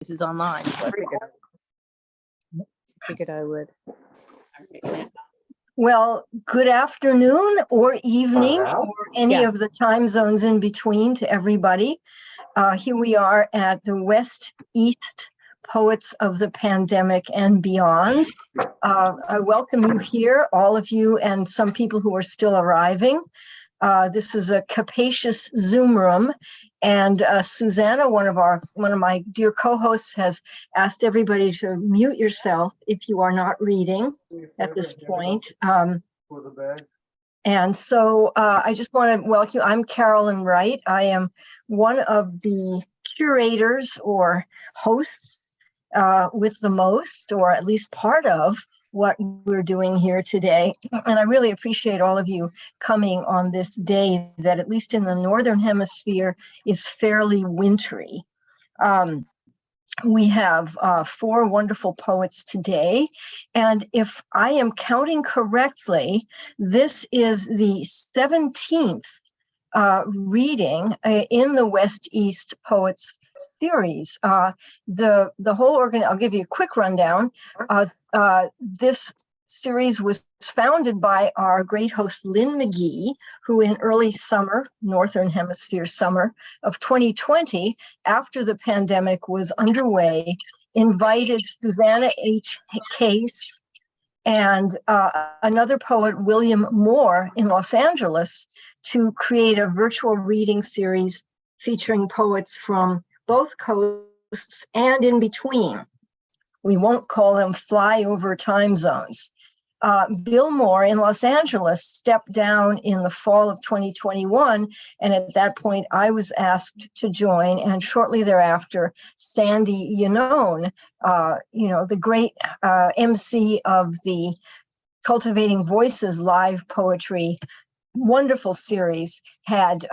this is online, so I figured I would. Well, good afternoon or evening or any of the time zones in between to everybody. Here we are at the West East Poets of the Pandemic and Beyond. I welcome you here, all of you, and some people who are still arriving. This is a capacious Zoom room, and Susana, one of my dear co-hosts, has asked everybody to mute yourself if you are not reading at this point. And so I just want to welcome you. I'm Carolyne Wright. I am one of the curators or hosts with the most, or at least part of what we're doing here today. And I really appreciate all of you coming on this day that, at least in the Northern Hemisphere, is fairly wintry. We have 4 wonderful poets today. And if I am counting correctly, this is the 17th reading in the West East Poets series. The whole I'll give you a quick rundown. This series was founded by our great host, Lynn McGee, who in early summer, Northern Hemisphere summer of 2020, after the pandemic was underway, invited Susana H. Case and another poet, William Moore, in Los Angeles, to create a virtual reading series featuring poets from both coasts and in between. We won't call them flyover time zones. Bill Moore in Los Angeles stepped down in the fall of 2021, and at that point I was asked to join, and shortly thereafter, Sandy Yannone, the great MC of the Cultivating Voices live poetry wonderful series, had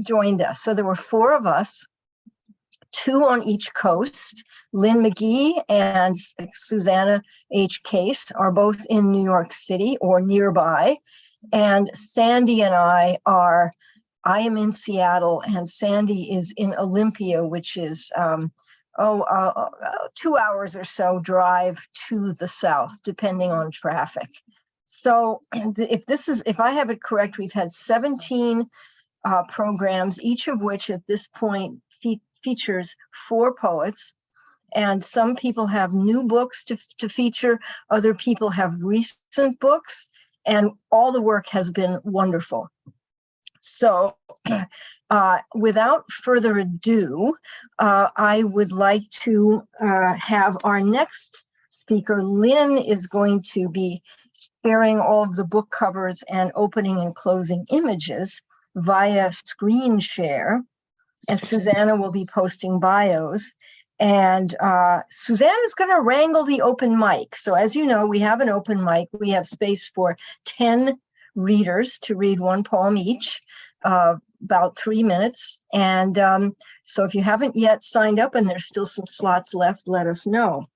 joined us. So there were 4 of us, 2 on each coast. Lynn McGee and Susana H. Case are both in New York City or nearby. And Sandy and I am in Seattle, and Sandy is in Olympia, which is 2 hours or so drive to the south, depending on traffic. So if I have it correct, we've had 17 programs, each of which at this point features 4 poets. And some people have new books to feature, other people have recent books, and all the work has been wonderful. So without further ado, I would like to have our next speaker. Lynn is going to be sharing all of the book covers and opening and closing images via screen share, and Susana will be posting bios. And Susana is going to wrangle the open mic. So as you know, we have an open mic. We have space for 10 readers to read 1 poem each, about 3 minutes. And so if you haven't yet signed up and there's still some slots left, let us know.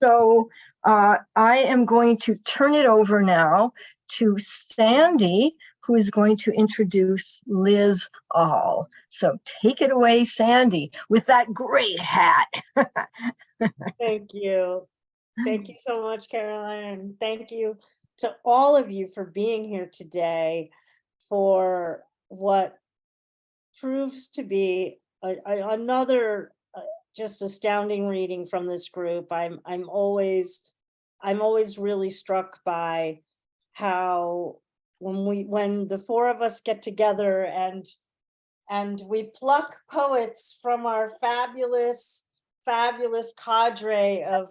So I am going to turn it over now to Sandy, who is going to introduce Liz Ahl. So take it away, Sandy, with that great hat. Thank you. Thank you so much, Carolyne. Thank you to all of you for being here today for what proves to be another just astounding reading from this group. I'm always really struck by how when the 4 of us get together and we pluck poets from our fabulous cadre of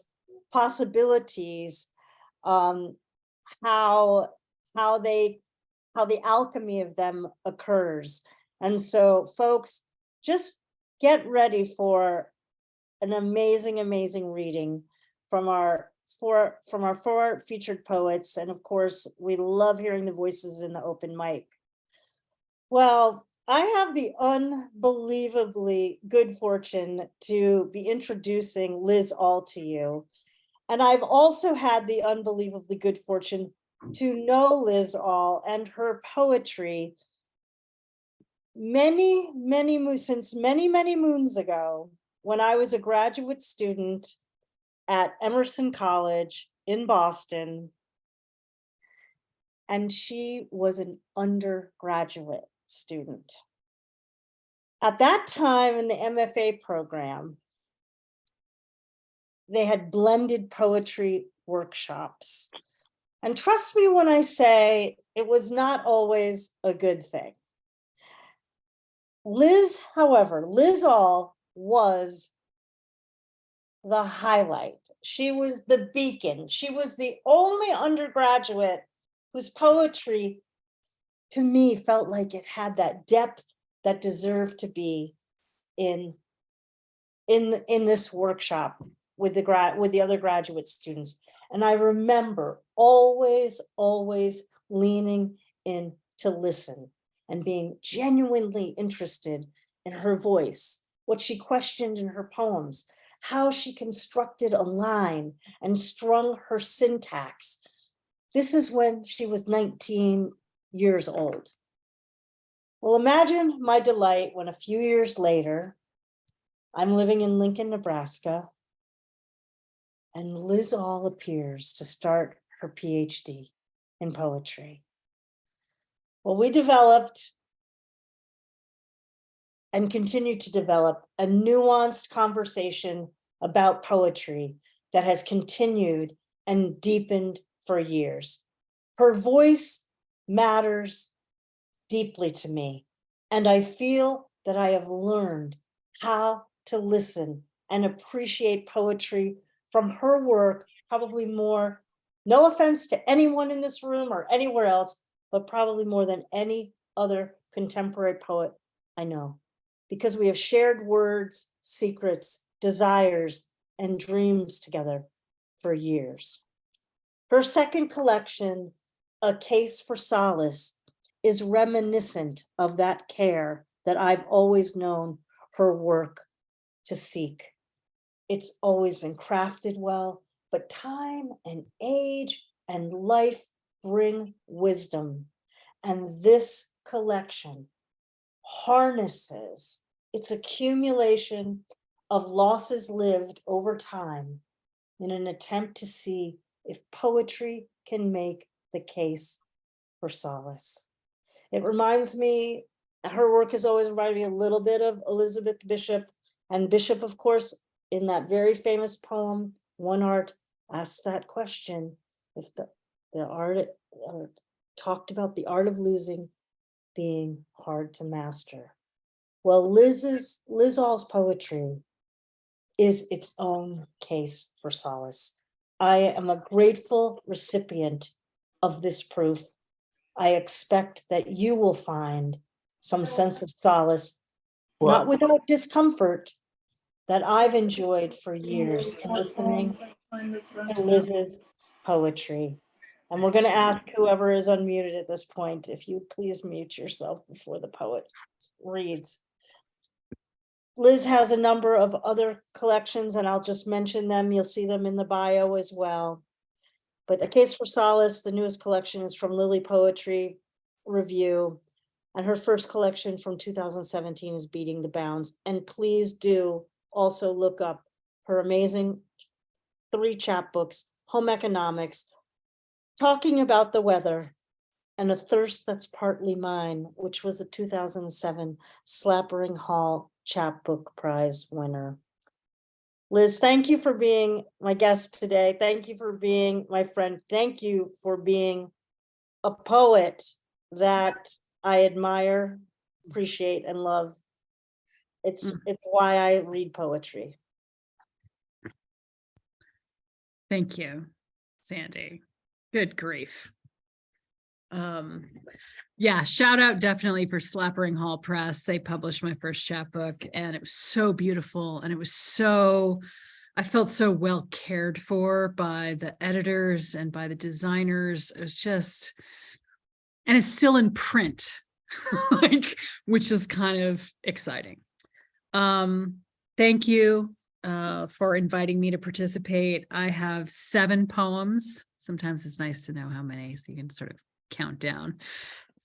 possibilities, how the alchemy of them occurs. And so folks, just get ready for an amazing reading from our 4 featured poets. And of course, we love hearing the voices in the open mic. Well, I have the unbelievably good fortune to be introducing Liz Ahl to you. And I've also had the unbelievably good fortune to know Liz Ahl and her poetry since many moons ago, when I was a graduate student at Emerson College in Boston, and she was an undergraduate student. At that time in the MFA program, they had blended poetry workshops. And trust me when I say it was not always a good thing. Liz, however, Liz All was the highlight. She was the beacon. She was the only undergraduate whose poetry, to me, felt like it had that depth that deserved to be in this workshop with the other graduate students. And I remember always leaning in to listen and being genuinely interested in her voice, what she questioned in her poems, how she constructed a line and strung her syntax. This is when she was 19 years old. Well, imagine my delight when a few years later, I'm living in Lincoln, Nebraska, and Liz All appears to start her PhD in poetry. Well, we developed and continue to develop a nuanced conversation about poetry that has continued and deepened for years. Her voice matters deeply to me, and I feel that I have learned how to listen and appreciate poetry from her work, probably more, no offense to anyone in this room or anywhere else, but probably more than any other contemporary poet I know, because we have shared words, secrets, desires, and dreams together for years. Her second collection, A Case for Solace, is reminiscent of that care that I've always known her work to seek. It's always been crafted well, but time and age and life bring wisdom. And this collection harnesses its accumulation of losses lived over time in an attempt to see if poetry can make the case for solace. It reminds me, her work has always reminded me a little bit of Elizabeth Bishop, and Bishop, of course, in that very famous poem, One Art, asked that question, if the art talked about the art of losing being hard to master. Well, Liz All's poetry is its own case for solace. I am a grateful recipient of this proof. I expect that you will find some sense of solace, not without discomfort, that I've enjoyed for years in listening to Liz's poetry. And we're going to ask whoever is unmuted at this point, if you please mute yourself before the poet reads. Liz has a number of other collections, and I'll just mention them. You'll see them in the bio as well. But A Case for Solace, the newest collection, is from Lily Poetry Review. And her first collection from 2017 is Beating the Bounds. And please do also look up her amazing 3 chapbooks, Home Economics, Talking About the Weather, and A Thirst That's Partly Mine, which was a 2007 Slappering Hall Chapbook Prize winner. Liz, thank you for being my guest today. Thank you for being my friend. Thank you for being a poet that I admire, appreciate, and love. It's why I read poetry. Thank you, Sandy. Good grief. Yeah, shout out definitely for Slappering Hall Press. They published my first chapbook, and it was so beautiful, and it was so, I felt so well cared for by the editors and by the designers. It was just, and it's still in print, like, which is kind of exciting. Thank you for inviting me to participate. I have 7 poems. Sometimes it's nice to know how many, so you can sort of count down.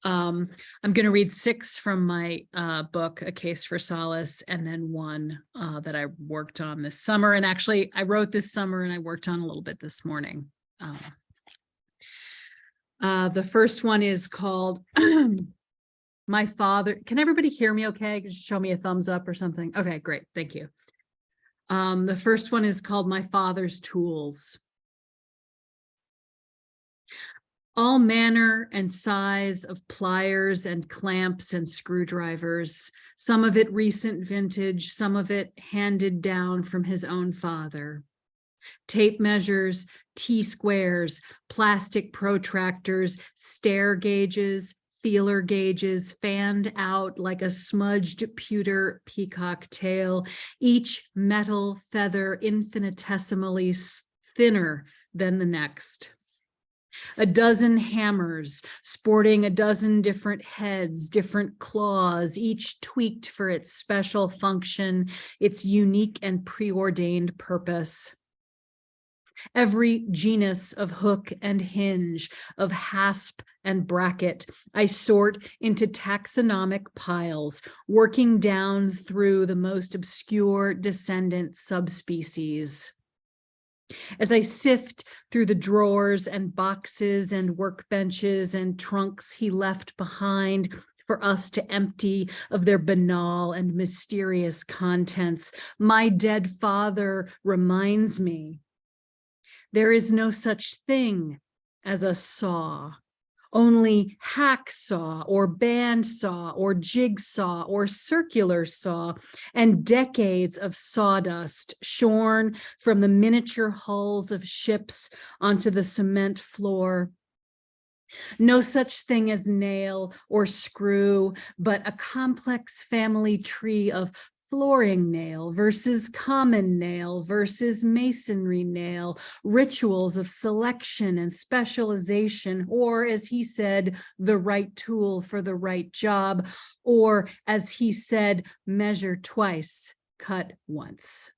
I'm going to read 6 from my book, A Case for Solace, and then 1 that I worked on this summer. And actually, I wrote this summer and I worked on a little bit this morning. The first one is called My Father. Can everybody hear me okay? Just show me a thumbs up or something. Okay, great. Thank you. The first one is called My Father's Tools. All manner and size of pliers and clamps and screwdrivers, some of it recent vintage, some of it handed down from his own father. Tape measures, T-squares, plastic protractors, stair gauges, feeler gauges, fanned out like a smudged pewter peacock tail, each metal feather infinitesimally thinner than the next. A dozen hammers, sporting a dozen different heads, different claws, each tweaked for its special function, its unique and preordained purpose. Every genus of hook and hinge, of hasp and bracket, I sort into taxonomic piles, working down through the most obscure descendant subspecies. As I sift through the drawers and boxes and workbenches and trunks he left behind for us to empty of their banal and mysterious contents, my dead father reminds me, there is no such thing as a saw. Only hacksaw or bandsaw or jigsaw or circular saw and decades of sawdust shorn from the miniature hulls of ships onto the cement floor. No such thing as nail or screw, but a complex family tree of flooring nail versus common nail versus masonry nail, rituals of selection and specialization, or as he said, the right tool for the right job, or as he said, measure twice, cut once.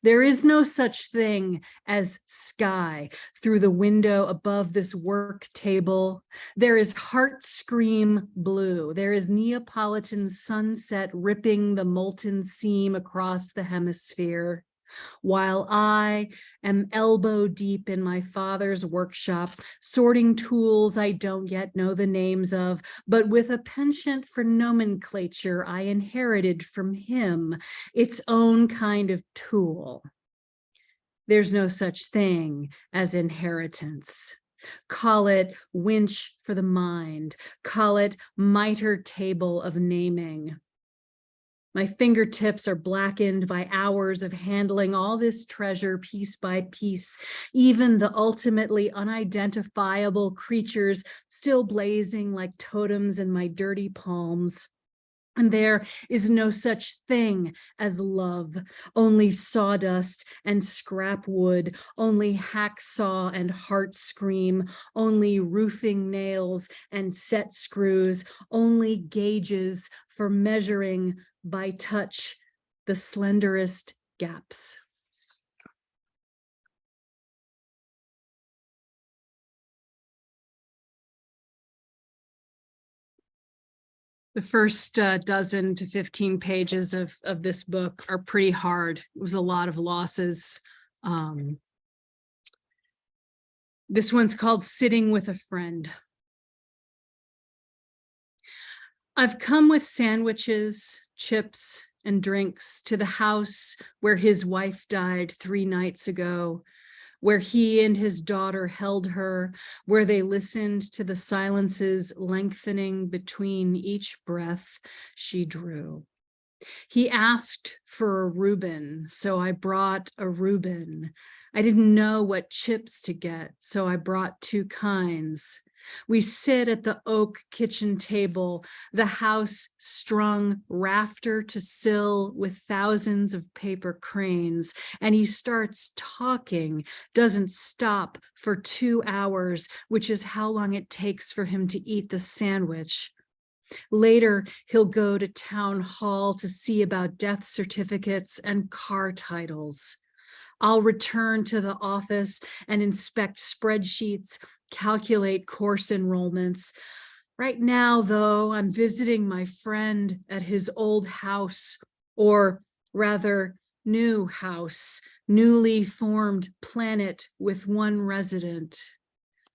There is no such thing as sky through the window above this work table. There is heart scream blue. There is Neapolitan sunset ripping the molten seam across the hemisphere. While I am elbow deep in my father's workshop, sorting tools I don't yet know the names of, but with a penchant for nomenclature I inherited from him, its own kind of tool. There's no such thing as inheritance. Call it winch for the mind, call it mitre table of naming. My fingertips are blackened by hours of handling all this treasure piece by piece, even the ultimately unidentifiable creatures still blazing like totems in my dirty palms. And there is no such thing as love, only sawdust and scrap wood, only hacksaw and heart scream, only roofing nails and set screws, only gauges for measuring by touch the slenderest gaps. The first dozen to 15 pages of this book are pretty hard. It was a lot of losses. This one's called Sitting with a Friend. I've come with sandwiches, chips, and drinks to the house where his wife died 3 nights ago, where he and his daughter held her, where they listened to the silences lengthening between each breath she drew. He asked for a Reuben, so I brought a Reuben. I didn't know what chips to get, so I brought 2 kinds. We sit at the oak kitchen table, the house strung rafter to sill with thousands of paper cranes, and he starts talking, doesn't stop for 2 hours, which is how long it takes for him to eat the sandwich. Later, he'll go to town hall to see about death certificates and car titles. I'll return to the office and inspect spreadsheets, calculate course enrollments. Right now, though, I'm visiting my friend at his old house, or rather new house, newly formed planet with one resident.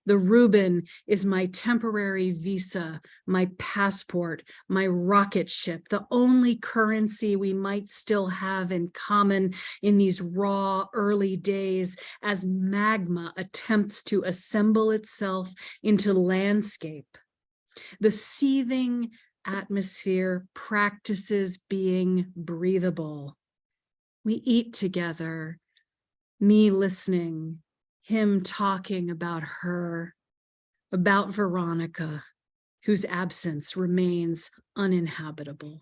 The Reuben is my temporary visa, my passport, my rocket ship, the only currency we might still have in common in these raw early days as magma attempts to assemble itself into landscape. The seething atmosphere practices being breathable. We eat together, me listening, him talking about her, about Veronica, whose absence remains uninhabitable.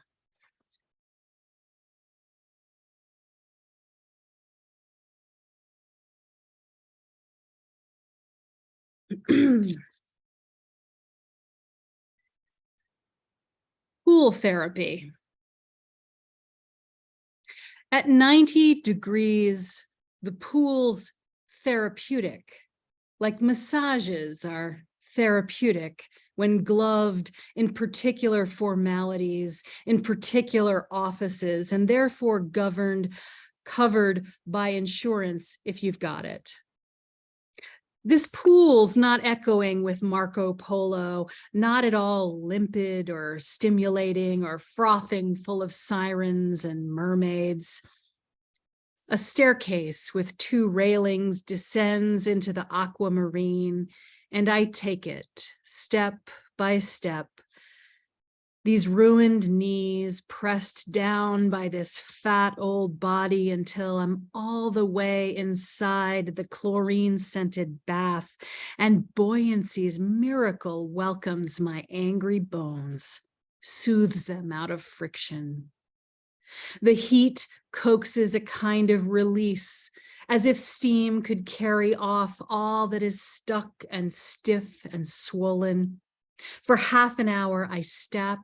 Pool therapy. At 90 degrees, the pool's therapeutic, like massages are therapeutic when gloved in particular formalities, in particular offices, and therefore covered by insurance if you've got it. This pool's not echoing with Marco Polo, not at all limpid or stimulating or frothing full of sirens and mermaids. A staircase with 2 railings descends into the aquamarine, and I take it step by step. These ruined knees pressed down by this fat old body until I'm all the way inside the chlorine-scented bath, and buoyancy's miracle welcomes my angry bones, soothes them out of friction. The heat coaxes a kind of release, as if steam could carry off all that is stuck and stiff and swollen. For half an hour, I step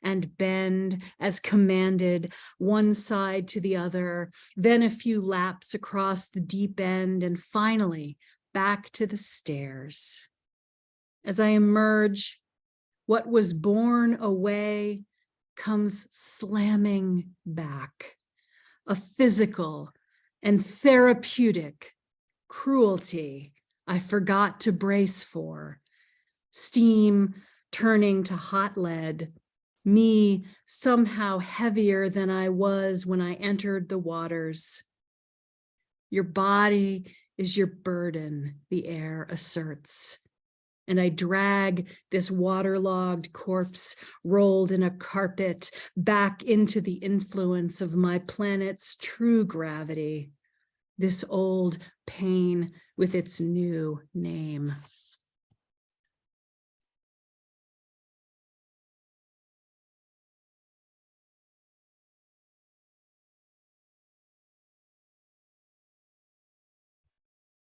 and bend as commanded, one side to the other, then a few laps across the deep end, and finally back to the stairs. As I emerge, what was borne away comes slamming back, a physical and therapeutic cruelty I forgot to brace for. Steam turning to hot lead, me somehow heavier than I was when I entered the waters. Your body is your burden, the air asserts. And I drag this waterlogged corpse rolled in a carpet back into the influence of my planet's true gravity, this old pain with its new name.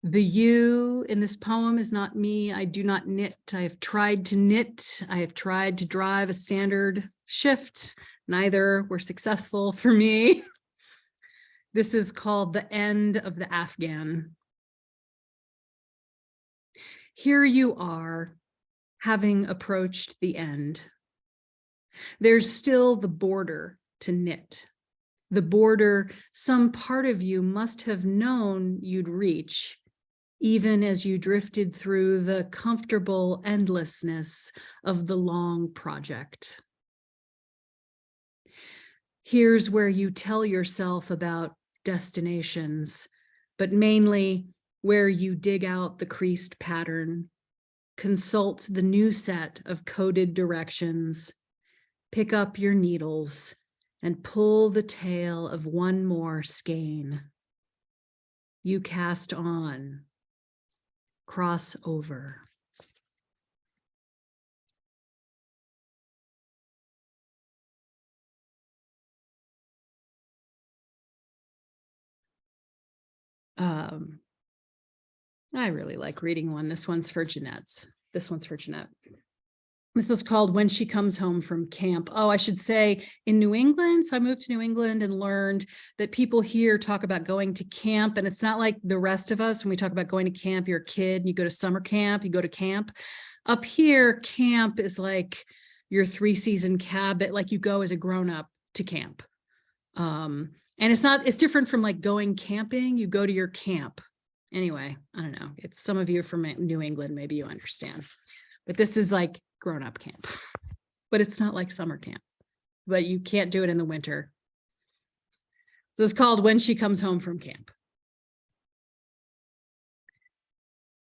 The you in this poem is not me. I do not knit. I have tried to knit. I have tried to drive a standard shift. Neither were successful for me. This is called the end of the Afghan. Here you are, having approached the end. There's still the border to knit. The border some part of you must have known you'd reach, even as you drifted through the comfortable endlessness of the long project. Here's where you tell yourself about destinations, but mainly where you dig out the creased pattern, consult the new set of coded directions, pick up your needles, and pull the tail of one more skein. You cast on. Cross over. I really like reading one. This one's for Jeanette's. This one's for Jeanette. This is called When She Comes Home from Camp. Oh, I should say in New England. So I moved to New England and learned that people here talk about going to camp. And it's not like the rest of us. When we talk about going to camp, you're a kid, you go to summer camp, you go to camp. Up here, camp is like your 3-season cabin, like you go as a grown-up to camp. And it's different from like going camping. You go to your camp. Anyway, I don't know. It's some of you from New England, maybe you understand. But this is like grown-up camp. But it's not like summer camp. But you can't do it in the winter. This is called When She Comes Home from Camp.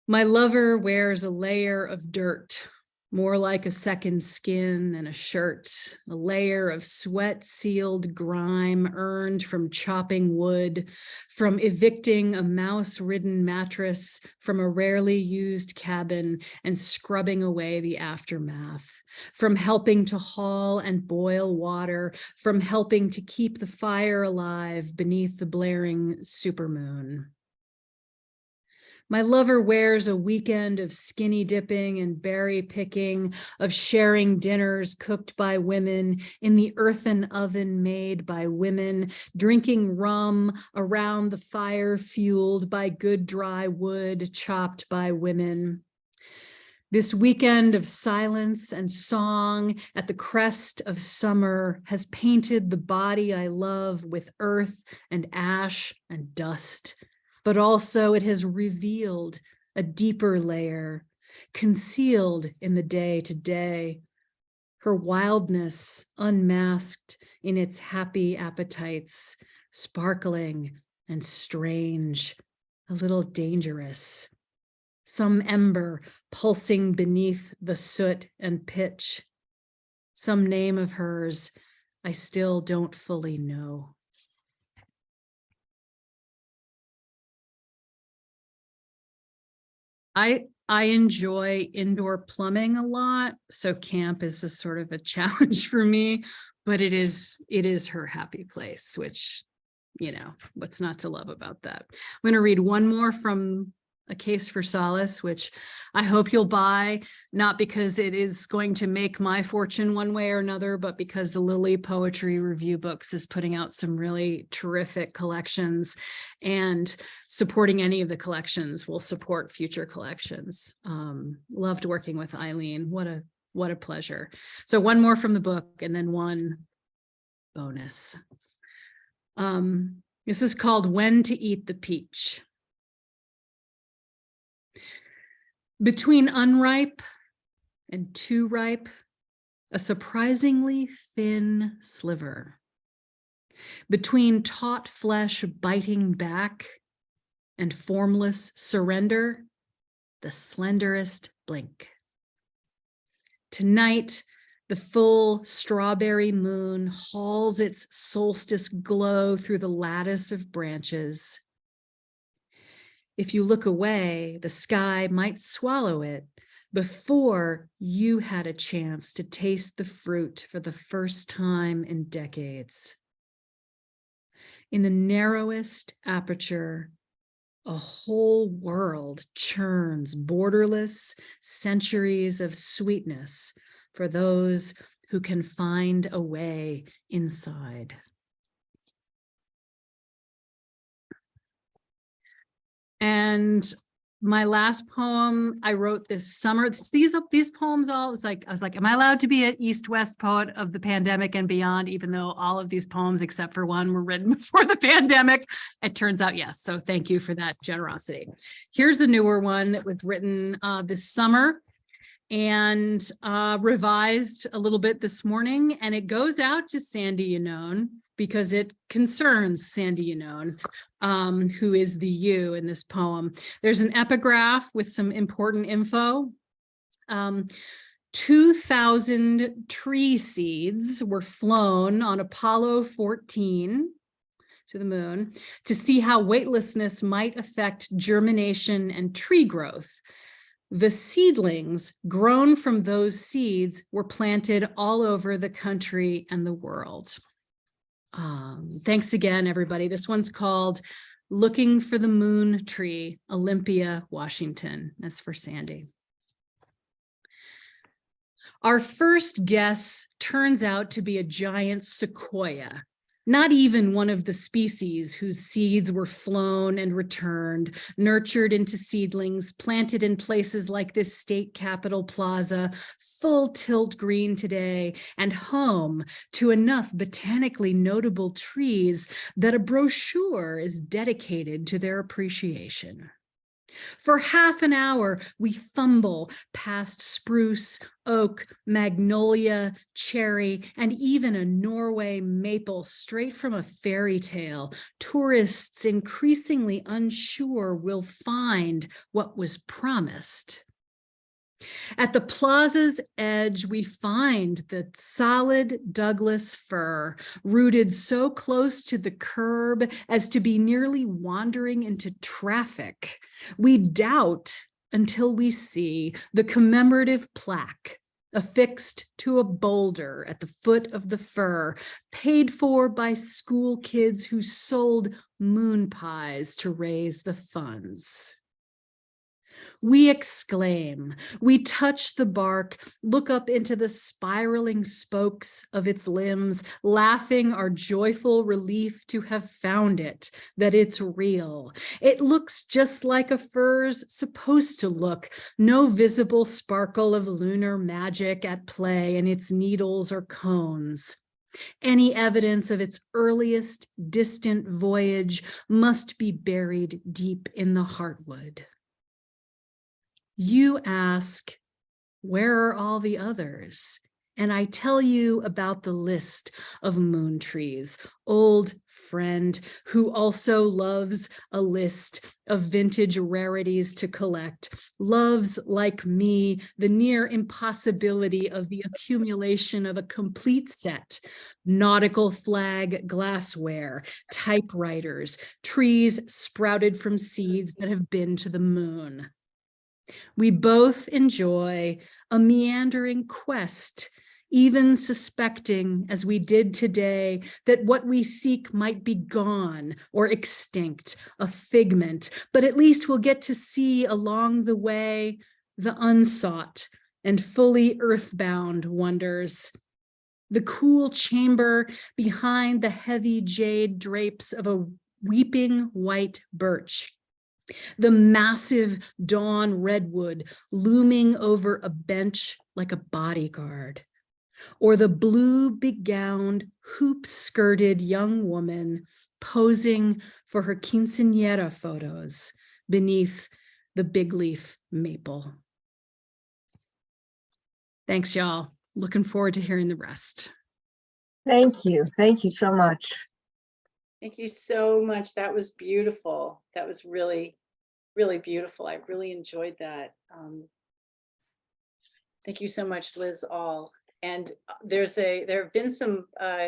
My lover wears a layer of dirt, more like a second skin than a shirt, a layer of sweat-sealed grime earned from chopping wood, from evicting a mouse-ridden mattress from a rarely used cabin and scrubbing away the aftermath, from helping to haul and boil water, from helping to keep the fire alive beneath the blaring supermoon. My lover wears a weekend of skinny dipping and berry picking, of sharing dinners cooked by women in the earthen oven made by women, drinking rum around the fire fueled by good dry wood chopped by women. This weekend of silence and song at the crest of summer has painted the body I love with earth and ash and dust. But also it has revealed a deeper layer, concealed in the day-to-day, her wildness unmasked in its happy appetites, sparkling and strange, a little dangerous. Some ember pulsing beneath the soot and pitch. Some name of hers I still don't fully know. I enjoy indoor plumbing a lot, so camp is a sort of a challenge for me, but it is her happy place, which, you know, what's not to love about that. I'm going to read one more from A Case for Solace, which I hope you'll buy, not because it is going to make my fortune one way or another, but because the Lily Poetry Review Books is putting out some really terrific collections, and supporting any of the collections will support future collections. Loved working with Eileen. What a pleasure. So one more from the book and then one bonus. This is called When to Eat the Peach. Between unripe and too ripe, a surprisingly thin sliver. Between taut flesh biting back and formless surrender, the slenderest blink. Tonight, the full strawberry moon hauls its solstice glow through the lattice of branches. If you look away, the sky might swallow it before you had a chance to taste the fruit for the first time in decades. In the narrowest aperture, a whole world churns borderless centuries of sweetness for those who can find a way inside. And my last poem I wrote this summer. These poems all, I was like, am I allowed to be an East-West poet of the pandemic and beyond, even though all of these poems, except for one, were written before the pandemic? It turns out yes. So thank you for that generosity. Here's a newer one that was written this summer and revised a little bit this morning. And it goes out to Sandy Yannone because it concerns Sandy Yannone, who is the you in this poem. There's an epigraph with some important info. 2,000 tree seeds were flown on Apollo 14 to the moon to see how weightlessness might affect germination and tree growth. The seedlings grown from those seeds were planted all over the country and the world. Thanks again, everybody. This one's called Looking for the Moon Tree, Olympia, Washington. That's for Sandy. Our first guess turns out to be a giant sequoia, Not even one of the species whose seeds were flown and returned, nurtured into seedlings, planted in places like this state capitol plaza, full tilt green today, and home to enough botanically notable trees that a brochure is dedicated to their appreciation. For half an hour, we fumble past spruce, oak, magnolia, cherry, and even a Norway maple straight from a fairy tale. Tourists increasingly unsure will find what was promised. At the plaza's edge, we find the solid Douglas fir, rooted so close to the curb as to be nearly wandering into traffic. We doubt until we see the commemorative plaque affixed to a boulder at the foot of the fir, paid for by school kids who sold moon pies to raise the funds. We exclaim, we touch the bark, look up into the spiraling spokes of its limbs, laughing our joyful relief to have found it, that it's real. It looks just like a fir's supposed to look, no visible sparkle of lunar magic at play in its needles or cones. Any evidence of its earliest distant voyage must be buried deep in the heartwood. You ask, where are all the others? And I tell you about the list of moon trees, old friend who also loves a list of vintage rarities to collect, loves, like me, the near impossibility of the accumulation of a complete set, nautical flag glassware, typewriters, trees sprouted from seeds that have been to the moon. We both enjoy a meandering quest, even suspecting, as we did today, that what we seek might be gone or extinct, a figment, but at least we'll get to see along the way the unsought and fully earthbound wonders. The cool chamber behind the heavy jade drapes of a weeping white birch. The massive dawn redwood looming over a bench like a bodyguard, or the blue begowned, hoop-skirted young woman posing for her quinceañera photos beneath the big leaf maple. Thanks, y'all. Looking forward to hearing the rest. Thank you. Thank you so much. Thank you so much. That was beautiful. That was really, really beautiful. I really enjoyed that. Thank you so much, Liz All. And there have been some,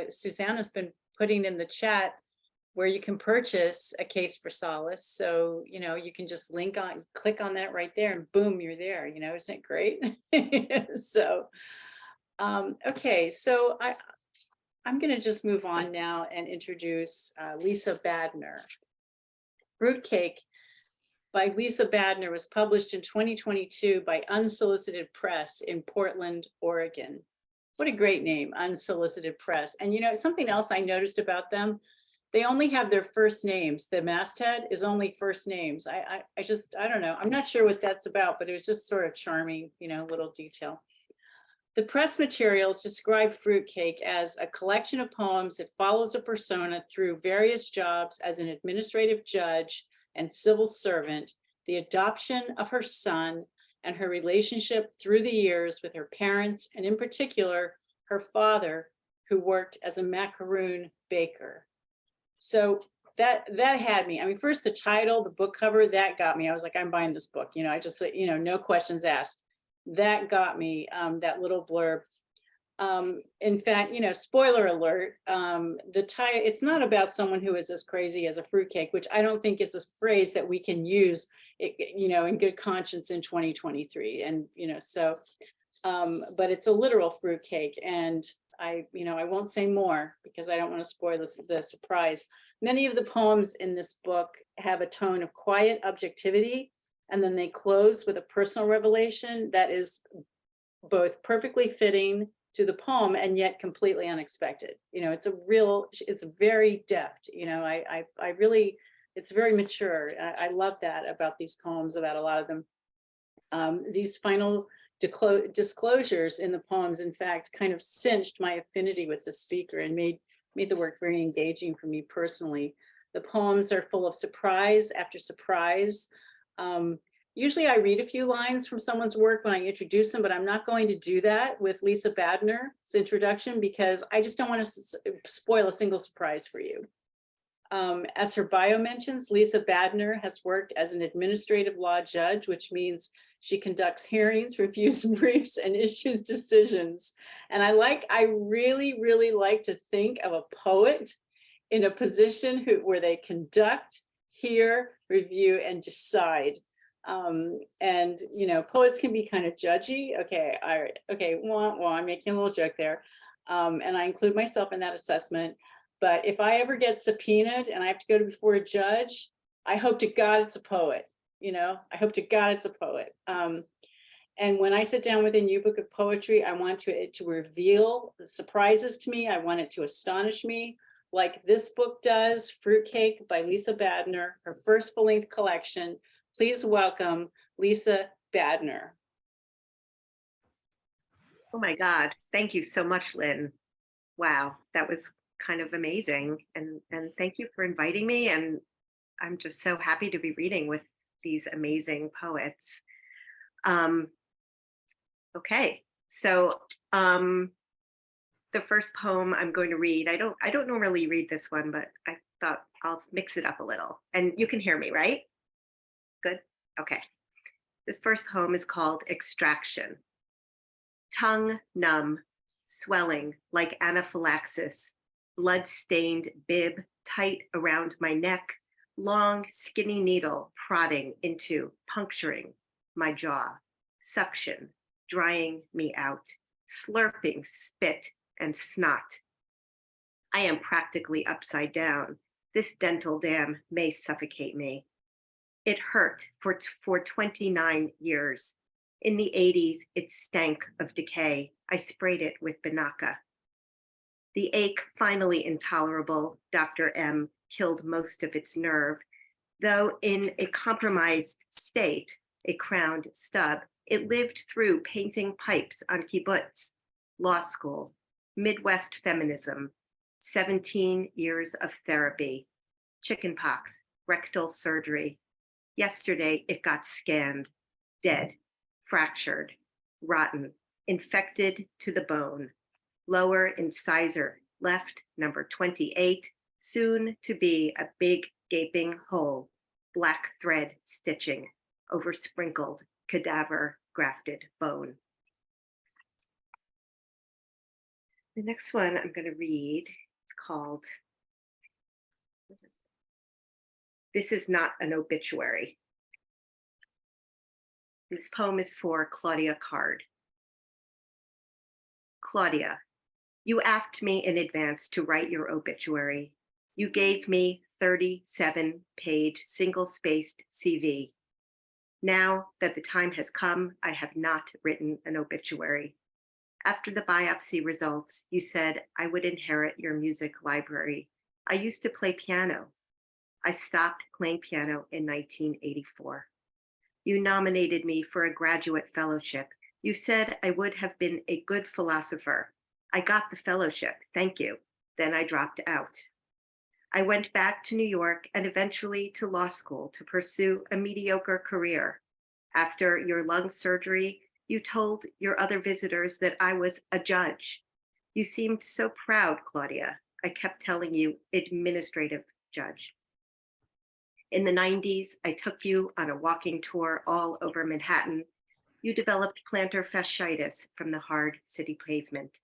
Susana's been putting in the chat where you can purchase A Case for Solace. So, you know, you can just click on that right there and boom, you're there. You know, isn't it great? So, okay, so I'm going to just move on now and introduce Lisa Badner. Fruitcake by Lisa Badner was published in 2022 by Unsolicited Press in Portland, Oregon. What a great name, Unsolicited Press. And you know, something else I noticed about them, they only have their first names. The masthead is only first names. I don't know. I'm not sure what that's about, but it was just sort of charming, you know, little detail. The press materials describe Fruitcake as a collection of poems that follows a persona through various jobs as an administrative judge and civil servant, the adoption of her son, and her relationship through the years with her parents, and in particular, her father, who worked as a macaroon baker. So that had me. I mean, first the title, the book cover, that got me. I was like, I'm buying this book. You know, I just, you know, no questions asked. That got me, that little blurb. In fact, you know, spoiler alert, the title, it's not about someone who is as crazy as a fruitcake, which I don't think is a phrase that we can use, you know, in good conscience in 2023. And, you know, so, but it's a literal fruitcake. And you know, I won't say more because I don't want to spoil the surprise. Many of the poems in this book have a tone of quiet objectivity, and then they close with a personal revelation that is both perfectly fitting to the poem, and yet completely unexpected. You know, it's very deft. You know, I really, it's very mature. I love that about these poems, about a lot of them. These final disclosures in the poems, in fact, kind of cinched my affinity with the speaker and made the work very engaging for me personally. The poems are full of surprise after surprise. Usually I read a few lines from someone's work when I introduce them, but I'm not going to do that with Lisa Badner's introduction because I just don't want to spoil a single surprise for you. As her bio mentions, Lisa Badner has worked as an administrative law judge, which means she conducts hearings, reviews briefs, and issues decisions. And I really, really like to think of a poet in a position where they conduct, hear, review, and decide. And you know, poets can be kind of judgy. Okay, all right, okay, well, I'm making a little joke there. And I include myself in that assessment. But if I ever get subpoenaed and I have to go before a judge, I hope to God it's a poet. You know, I hope to God it's a poet. And when I sit down with a new book of poetry, I want it to reveal surprises to me. I want it to astonish me, like this book does, Fruitcake by Lisa Badner, her first full-length collection. Please welcome Lisa Badner. Oh my God, thank you so much, Lynn. Wow, that was kind of amazing. And thank you for inviting me. And I'm just so happy to be reading with these amazing poets. Okay, so the first poem I'm going to read, I don't normally read this one, but I thought I'll mix it up a little. And you can hear me, right? Good, okay. This first poem is called Extraction. Tongue numb, swelling like anaphylaxis, blood-stained bib tight around my neck, long skinny needle prodding into, puncturing my jaw, suction, drying me out, slurping spit and snot. I am practically upside down. This dental dam may suffocate me. It hurt for 29 years. In the 80s, it stank of decay. I sprayed it with Banaka. The ache, finally intolerable, Dr. M killed most of its nerve, though in a compromised state, a crowned stub, it lived through painting pipes on kibbutz, law school, Midwest feminism, 17 years of therapy, chickenpox, rectal surgery. Yesterday, it got scanned, dead, fractured, rotten, infected to the bone. Lower incisor, left, number 28, soon to be a big gaping hole, black thread stitching over sprinkled cadaver grafted bone. The next one I'm going to read, it's called, This Is Not an Obituary. This poem is for Claudia Card. Claudia, you asked me in advance to write your obituary. You gave me 37-page single-spaced CV. Now that the time has come, I have not written an obituary. After the biopsy results, you said I would inherit your music library. I used to play piano. I stopped playing piano in 1984. You nominated me for a graduate fellowship. You said I would have been a good philosopher. I got the fellowship, thank you. Then I dropped out. I went back to New York and eventually to law school to pursue a mediocre career. After your lung surgery, you told your other visitors that I was a judge. You seemed so proud, Claudia. I kept telling you, administrative judge. In the 90s, I took you on a walking tour all over Manhattan. You developed plantar fasciitis from the hard city pavement.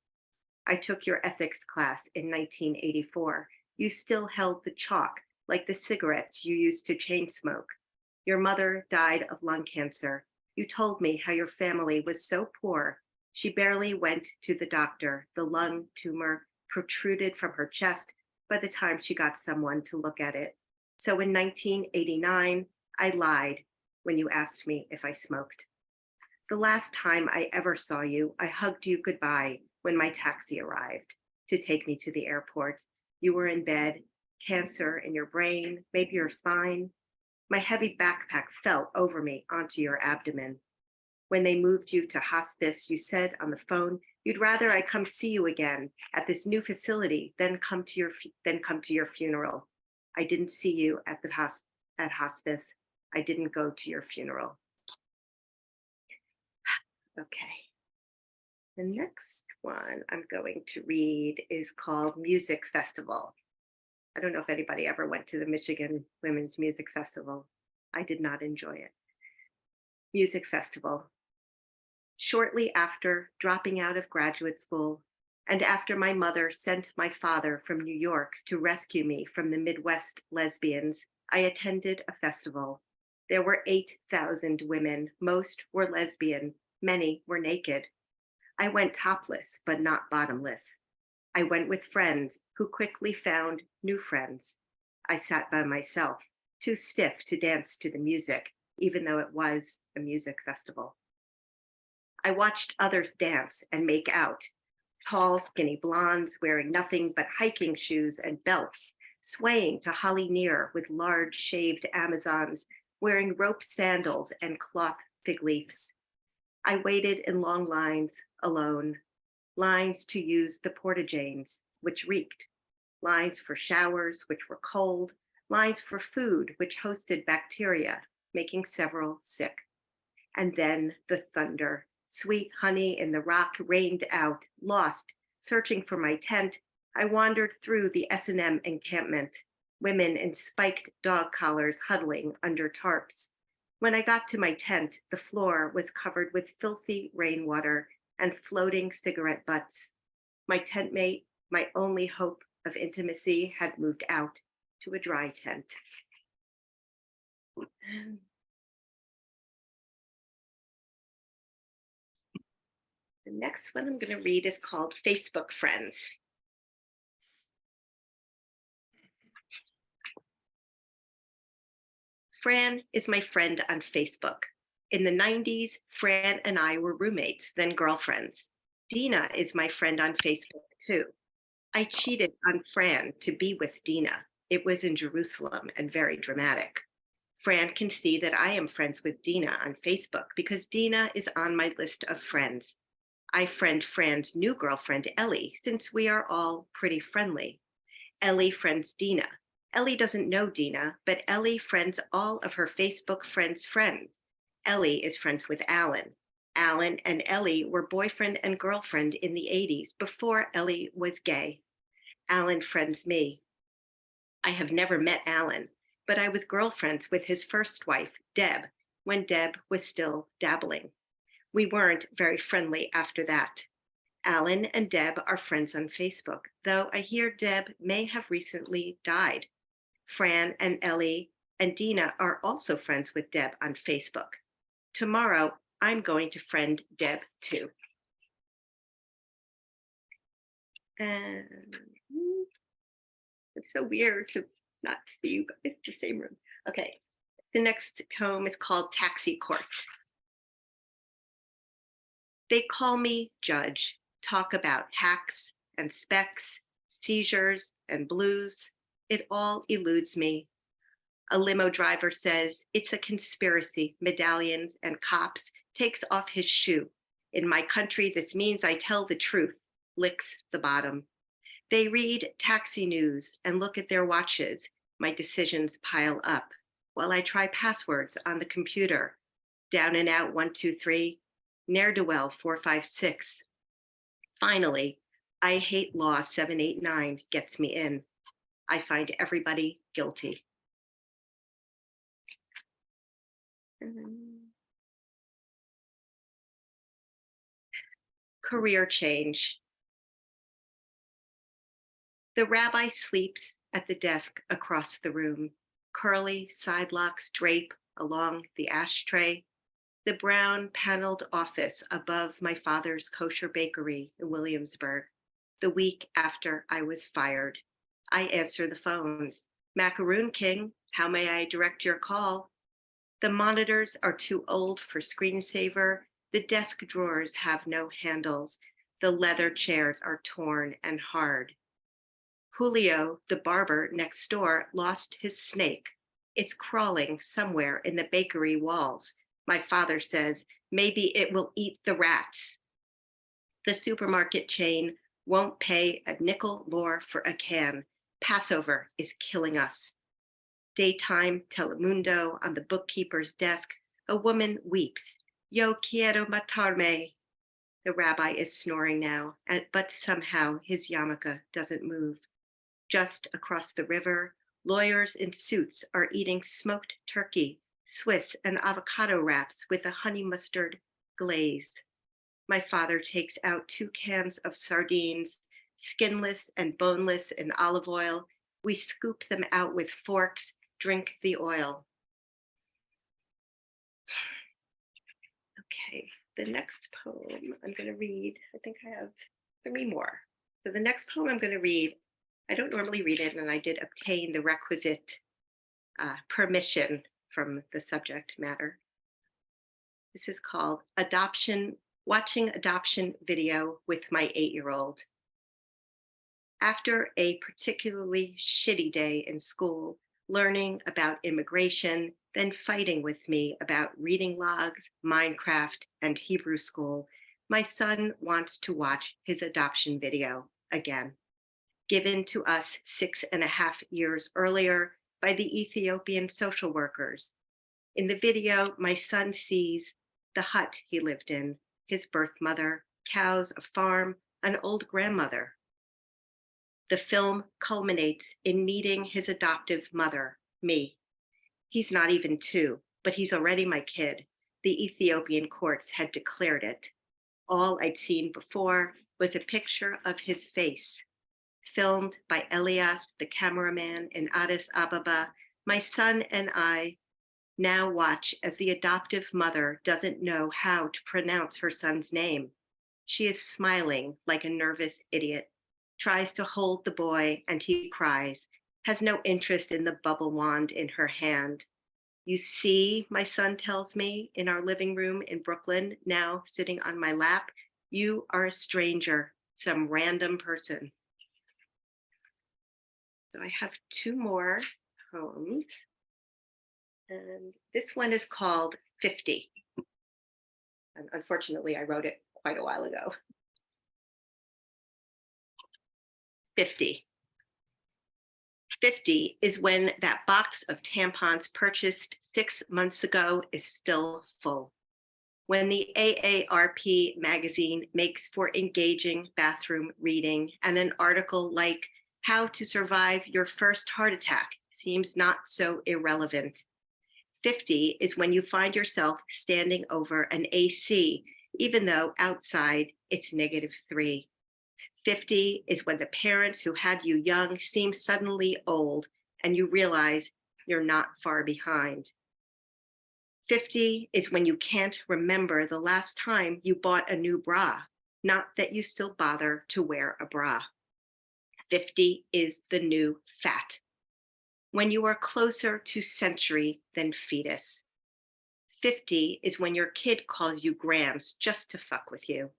I took your ethics class in 1984. You still held the chalk, like the cigarettes you used to chain smoke. Your mother died of lung cancer. You told me how your family was so poor, she barely went to the doctor. The lung tumor protruded from her chest by the time she got someone to look at it. So in 1989, I lied when you asked me if I smoked. The last time I ever saw you, I hugged you goodbye when my taxi arrived to take me to the airport. You were in bed, cancer in your brain, maybe your spine. My heavy backpack fell over me onto your abdomen. When they moved you to hospice, you said on the phone, you'd rather I come see you again at this new facility than come to your funeral. I didn't see you at hospice. I didn't go to your funeral. Okay. The next one I'm going to read is called Music Festival. I don't know if anybody ever went to the Michigan Women's Music Festival. I did not enjoy it. Music Festival. Shortly after dropping out of graduate school, and after my mother sent my father from New York to rescue me from the Midwest lesbians, I attended a festival. There were 8,000 women. Most were lesbian. Many were naked. I went topless, but not bottomless. I went with friends who quickly found new friends. I sat by myself, too stiff to dance to the music, even though it was a music festival. I watched others dance and make out. Tall, skinny blondes wearing nothing but hiking shoes and belts, swaying to Holly Near with large shaved Amazons, wearing rope sandals and cloth fig leaves. I waited in long lines alone, lines to use the porta-janes, which reeked, lines for showers, which were cold, lines for food, which hosted bacteria, making several sick. And then the thunder. Sweet honey in the rock rained out, lost, searching for my tent. I wandered through the S&M encampment, women in spiked dog collars huddling under tarps. When I got to my tent, the floor was covered with filthy rainwater and floating cigarette butts. My tent mate, my only hope of intimacy, had moved out to a dry tent. The next one I'm going to read is called Facebook Friends. Fran is my friend on Facebook. In the 90s, Fran and I were roommates, then girlfriends. Dina is my friend on Facebook too. I cheated on Fran to be with Dina. It was in Jerusalem and very dramatic. Fran can see that I am friends with Dina on Facebook because Dina is on my list of friends. I friend Fran's new girlfriend, Ellie, since we are all pretty friendly. Ellie friends Dina. Ellie doesn't know Dina, but Ellie friends all of her Facebook friends' friends. Ellie is friends with Alan. Alan and Ellie were boyfriend and girlfriend in the 80s before Ellie was gay. Alan friends me. I have never met Alan, but I was girlfriends with his first wife, Deb, when Deb was still dabbling. We weren't very friendly after that. Alan and Deb are friends on Facebook, though I hear Deb may have recently died. Fran and Ellie and Dina are also friends with Deb on Facebook. Tomorrow, I'm going to friend Deb too. And it's so weird to not see you guys in the same room. Okay, the next poem is called Taxi Court. They call me judge, talk about hacks and specs, seizures and blues. It all eludes me. A limo driver says it's a conspiracy, medallions and cops, takes off his shoe. In my country, this means I tell the truth, licks the bottom. They read taxi news and look at their watches. My decisions pile up while I try passwords on the computer. Down and out 1, 2, 3, ne'er-do-well 4, 5, 6. Finally, I hate law 789 gets me in. I find everybody guilty. Career change. The rabbi sleeps at the desk across the room. Curly side locks drape along the ashtray. The brown paneled office above my father's kosher bakery in Williamsburg. The week after I was fired, I answer the phones. Macaroon King, how may I direct your call? The monitors are too old for screensaver. The desk drawers have no handles. The leather chairs are torn and hard. Julio, the barber next door, lost his snake. It's crawling somewhere in the bakery walls. My father says, maybe it will eat the rats. The supermarket chain won't pay a nickel more for a can. Passover is killing us. Daytime Telemundo on the bookkeeper's desk. A woman weeps. Yo quiero matarme. The rabbi is snoring now, but somehow his yarmulke doesn't move. Just across the river, lawyers in suits are eating smoked turkey, Swiss and avocado wraps with a honey mustard glaze. My father takes out 2 cans of sardines, skinless and boneless in olive oil. We scoop them out with forks, drink the oil. Okay, the next poem I'm going to read, I think I have 3 more. So the next poem I'm going to read, I don't normally read it, and I did obtain the requisite permission from the subject matter. This is called Watching Adoption Video with My 8-year-old. After a particularly shitty day in school, learning about immigration, then fighting with me about reading logs, Minecraft, and Hebrew school, my son wants to watch his adoption video again, given to us 6.5 years earlier by the Ethiopian social workers. In the video, my son sees the hut he lived in, his birth mother, cows, a farm, an old grandmother. The film culminates in meeting his adoptive mother, me. He's not even 2, but he's already my kid. The Ethiopian courts had declared it. All I'd seen before was a picture of his face. Filmed by Elias, the cameraman in Addis Ababa, my son and I now watch as the adoptive mother doesn't know how to pronounce her son's name. She is smiling like a nervous idiot, tries to hold the boy, and he cries, has no interest in the bubble wand in her hand. You see, my son tells me in our living room in Brooklyn, now sitting on my lap, you are a stranger, some random person. So I have 2 more poems. And this one is called 50. And unfortunately, I wrote it quite a while ago. 50. 50 is when that box of tampons purchased 6 months ago is still full. When the AARP magazine makes for engaging bathroom reading and an article like How to Survive Your First Heart Attack seems not so irrelevant. 50 is when you find yourself standing over an AC, even though outside it's -3. 50 is when the parents who had you young seem suddenly old and you realize you're not far behind. 50 is when you can't remember the last time you bought a new bra, not that you still bother to wear a bra. 50 is the new fat, when you are closer to century than fetus. 50 is when your kid calls you Grams just to fuck with you.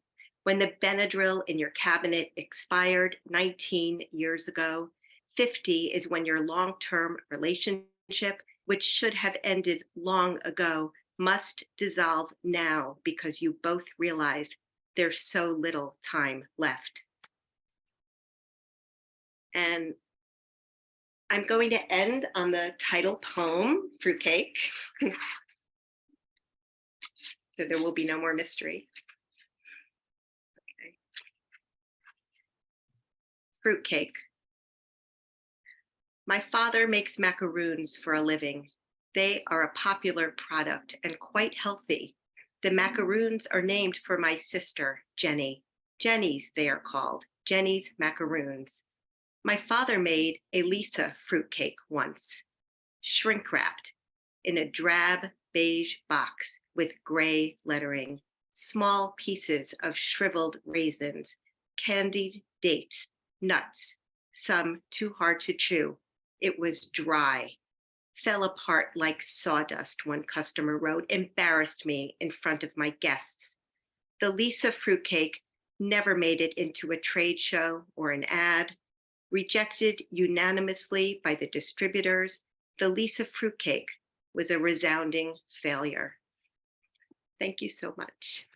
When the Benadryl in your cabinet expired 19 years ago. 50 is when your long-term relationship, which should have ended long ago, must dissolve now because you both realize there's so little time left. And I'm going to end on the title poem, Fruitcake. So there will be no more mystery. Okay. Fruitcake. My father makes macaroons for a living. They are a popular product and quite healthy. The macaroons are named for my sister, Jenny. Jenny's, they are called, Jenny's macaroons. My father made a Lisa fruitcake once, shrink wrapped in a drab beige box with gray lettering, small pieces of shriveled raisins, candied dates, nuts, some too hard to chew. It was dry, fell apart like sawdust, one customer wrote, embarrassed me in front of my guests. The Lisa fruitcake never made it into a trade show or an ad, rejected unanimously by the distributors, the Lisa fruitcake was a resounding failure. Thank you so much.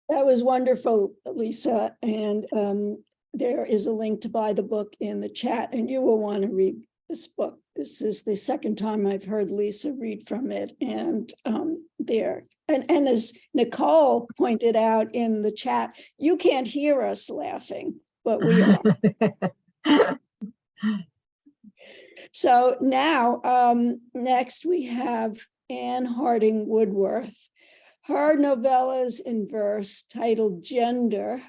That was wonderful, Lisa. And there is a link to buy the book in the chat, and you will want to read this book. This is the second time I've heard Lisa read from it. And and as Nicole pointed out in the chat, you can't hear us laughing, but we are. So now, next we have Anne Harding Woodworth. Her novellas in verse titled Gender.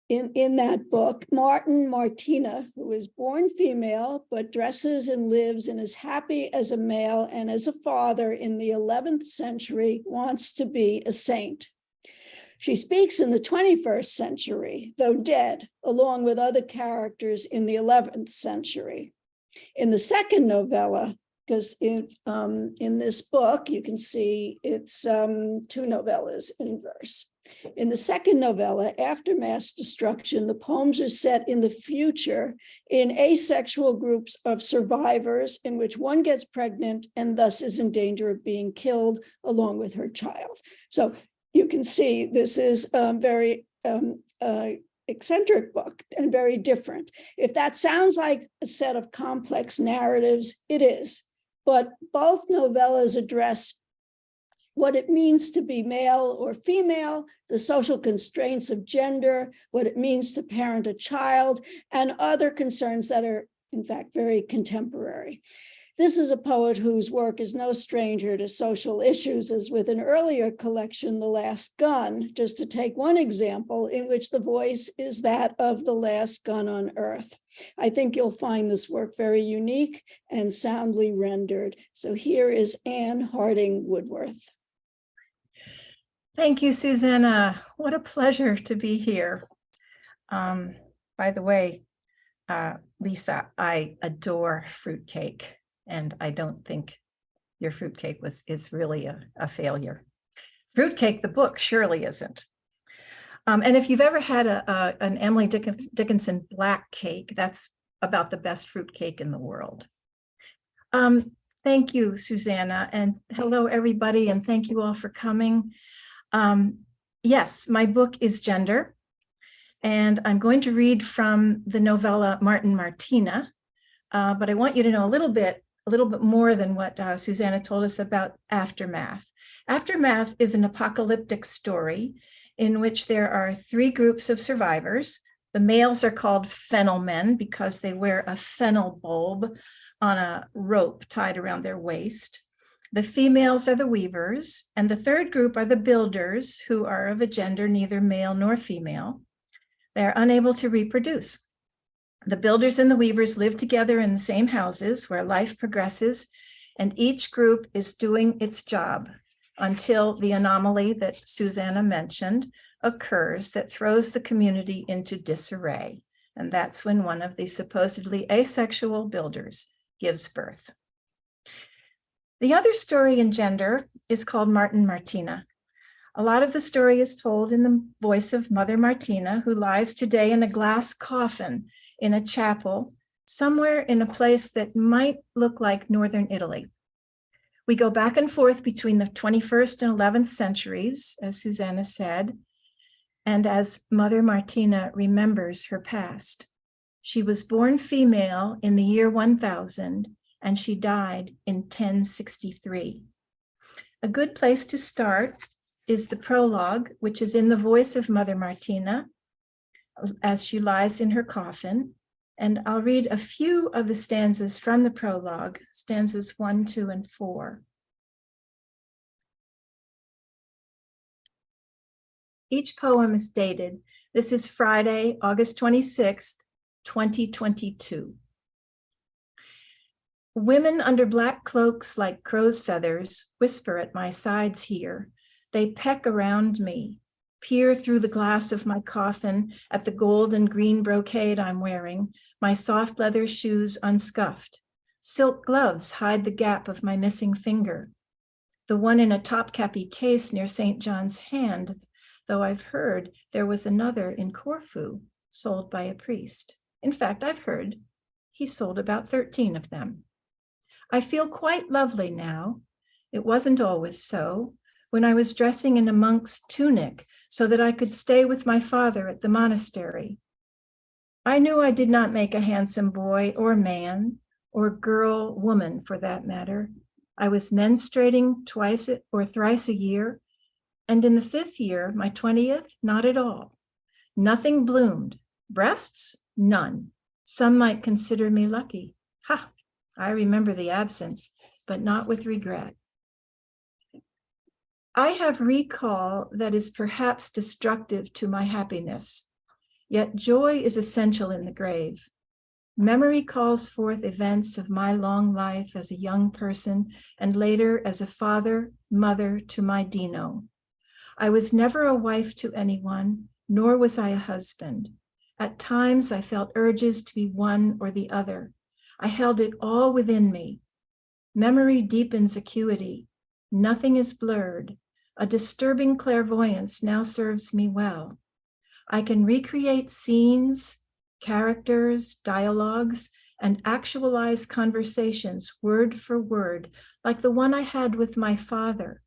In that book, Martin Martina, who is born female, but dresses and lives and is happy as a male and as a father in the 11th century, wants to be a saint. She speaks in the 21st century, though dead, along with other characters in the 11th century. In the second novella, because in this book, you can see it's 2 novellas in verse. In the second novella, After Mass Destruction, the poems are set in the future in asexual groups of survivors in which one gets pregnant and thus is in danger of being killed along with her child. So you can see this is a very eccentric book and very different. If that sounds like a set of complex narratives, it is. But both novellas address what it means to be male or female, the social constraints of gender, what it means to parent a child, and other concerns that are, in fact, very contemporary. This is a poet whose work is no stranger to social issues, as with an earlier collection, The Last Gun, just to take one example in which the voice is that of the last gun on earth. I think you'll find this work very unique and soundly rendered. So here is Anne Harding Woodworth. Thank you, Susana. What a pleasure to be here. By the way, Lisa, I adore fruitcake, and I don't think your fruitcake is really a failure. Fruitcake, the book, surely isn't. And if you've ever had an Emily Dickinson black cake, that's about the best fruitcake in the world. Thank you, Susana, and hello, everybody, and thank you all for coming. Yes, my book is Gender, and I'm going to read from the novella Martin Martina, but I want you to know a little bit more than what Susana told us about Aftermath. Aftermath is an apocalyptic story in which there are 3 groups of survivors. The males are called fennel men because they wear a fennel bulb on a rope tied around their waist. The females are the weavers, and the 3rd group are the builders, who are of a gender neither male nor female. They are unable to reproduce. The builders and the weavers live together in the same houses where life progresses, and each group is doing its job until the anomaly that Susana mentioned occurs that throws the community into disarray. And that's when one of the supposedly asexual builders gives birth. The other story in Gender is called Martin Martina. A lot of the story is told in the voice of Mother Martina, who lies today in a glass coffin in a chapel somewhere in a place that might look like northern Italy. We go back and forth between the 21st and 11th centuries, as Susana said, and as Mother Martina remembers her past. She was born female in the year 1000, and she died in 1063. A good place to start is the prologue, which is in the voice of Mother Martina as she lies in her coffin. And I'll read a few of the stanzas from the prologue, stanzas 1, 2, and 4. Each poem is dated. This is Friday, August 26th, 2022. Women under black cloaks like crow's feathers whisper at my sides here. They peck around me, peer through the glass of my coffin at the gold and green brocade I'm wearing, my soft leather shoes unscuffed. Silk gloves hide the gap of my missing finger. the one in a Topkapi case near St. John's Hand, though I've heard there was another in Corfu sold by a priest. In fact, I've heard he sold about 13 of them. I feel quite lovely now. It wasn't always so. When I was dressing in a monk's tunic so that I could stay with my father at the monastery. I knew I did not make a handsome boy or man or girl, woman for that matter. I was menstruating twice or thrice a year, and in the 5th year, my 20th, not at all. Nothing bloomed. Breasts? None. Some might consider me lucky. Ha! I remember the absence, but not with regret. I have recall that is perhaps destructive to my happiness, yet joy is essential in the grave. Memory calls forth events of my long life as a young person and later as a father, mother to my Dino. I was never a wife to anyone, nor was I a husband. At times I felt urges to be one or the other. I held it all within me. Memory deepens acuity. Nothing is blurred. A disturbing clairvoyance now serves me well. I can recreate scenes, characters, dialogues, and actualize conversations word for word, like the one I had with my father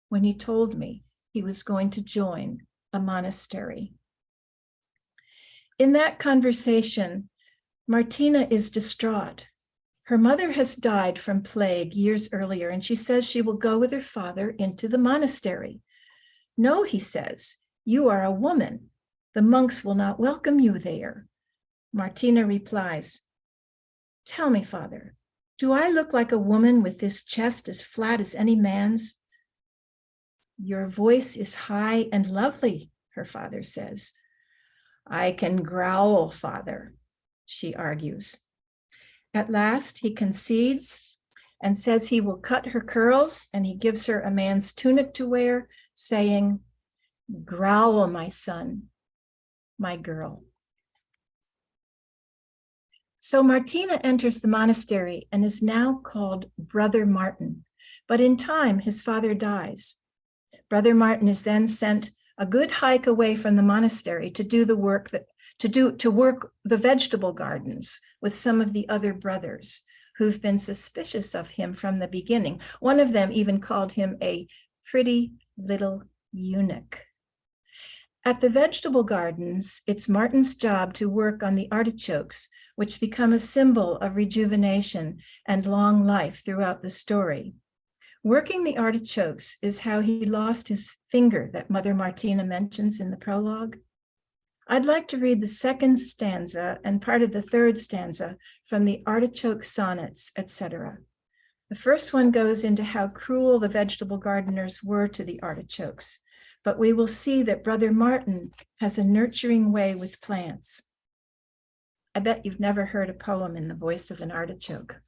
when he told me he was going to join a monastery. In that conversation, Martina is distraught. Her mother has died from plague years earlier, and she says she will go with her father into the monastery. No, he says, you are a woman. The monks will not welcome you there. Martina replies, tell me, father, do I look like a woman with this chest as flat as any man's? Your voice is high and lovely, her father says. I can growl, father, she argues. At last, he concedes and says he will cut her curls, and he gives her a man's tunic to wear, saying, growl, my son, my girl. So Martina enters the monastery and is now called Brother Martin, but in time his father dies. Brother Martin is then sent a good hike away from the monastery to do the work to work the vegetable gardens with some of the other brothers who've been suspicious of him from the beginning. One of them even called him a pretty little eunuch. At the vegetable gardens, it's Martin's job to work on the artichokes, which become a symbol of rejuvenation and long life throughout the story. Working the artichokes is how he lost his finger that Mother Martina mentions in the prologue. I'd like to read the 2nd stanza and part of the 3rd stanza from the Artichoke Sonnets, etc. The first one goes into how cruel the vegetable gardeners were to the artichokes, but we will see that Brother Martin has a nurturing way with plants. I bet you've never heard a poem in the voice of an artichoke.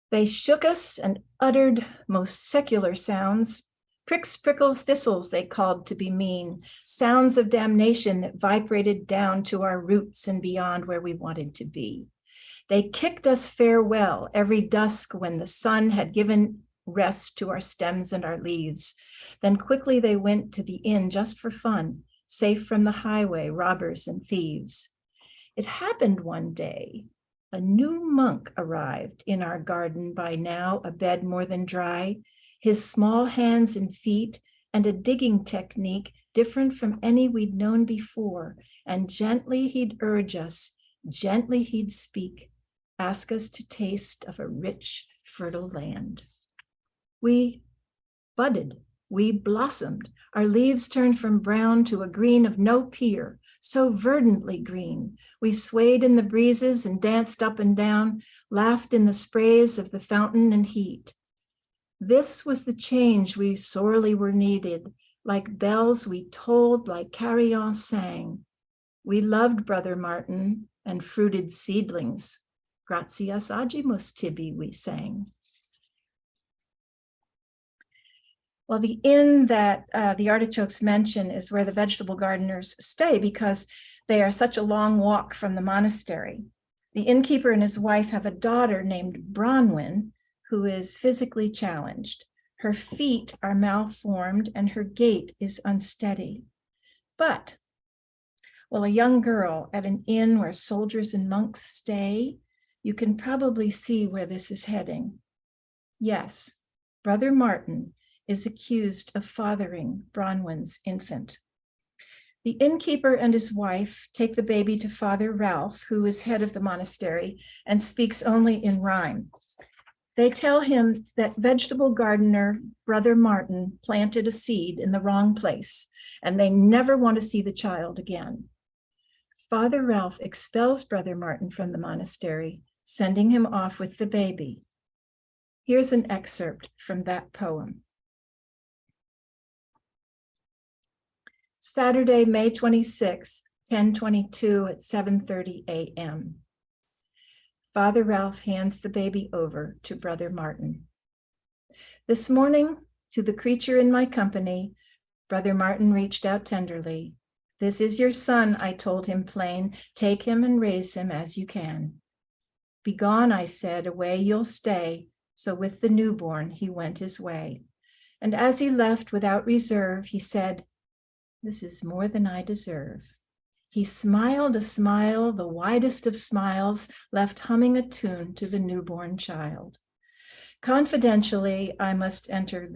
They shook us and uttered most secular sounds. Pricks, prickles, thistles they called to be mean, sounds of damnation that vibrated down to our roots and beyond where we wanted to be. They kicked us farewell every dusk when the sun had given rest to our stems and our leaves. Then quickly they went to the inn just for fun, safe from the highway, robbers and thieves. It happened one day. A new monk arrived in our garden, by now a bed more than dry, his small hands and feet and a digging technique different from any we'd known before, and gently he'd urge us, gently he'd speak, ask us to taste of a rich, fertile land. We budded, we blossomed, our leaves turned from brown to a green of no peer, so verdantly green. We swayed in the breezes and danced up and down, laughed in the sprays of the fountain and heat. This was the change we sorely were needed. Like bells we tolled, like carillons sang. We loved Brother Martin and fruited seedlings. Gratias agimus tibi, we sang. Well, the inn that the artichokes mention is where the vegetable gardeners stay, because They are such a long walk from the monastery. The innkeeper and his wife have a daughter named Bronwyn, who is physically challenged. Her feet are malformed and her gait is unsteady. But while a young girl at an inn where soldiers and monks stay, you can probably see where this is heading. Yes, Brother Martin is accused of fathering Bronwyn's infant. The innkeeper and his wife take the baby to Father Ralph, who is head of the monastery and speaks only in rhyme. They tell him that vegetable gardener Brother Martin planted a seed in the wrong place, and they never want to see the child again. Father Ralph expels Brother Martin from the monastery, sending him off with the baby. Here's an excerpt from that poem. Saturday, May 26th, 10:22 at 7:30 a.m. Father Ralph hands the baby over to Brother Martin. This morning, to the creature in my company, Brother Martin reached out tenderly. This is your son, I told him plain. Take him and raise him as you can. Begone, I said, away you'll stay. So with the newborn, he went his way. And as he left without reserve, he said, this is more than I deserve. He smiled a smile, the widest of smiles, left humming a tune to the newborn child. Confidentially, I must utter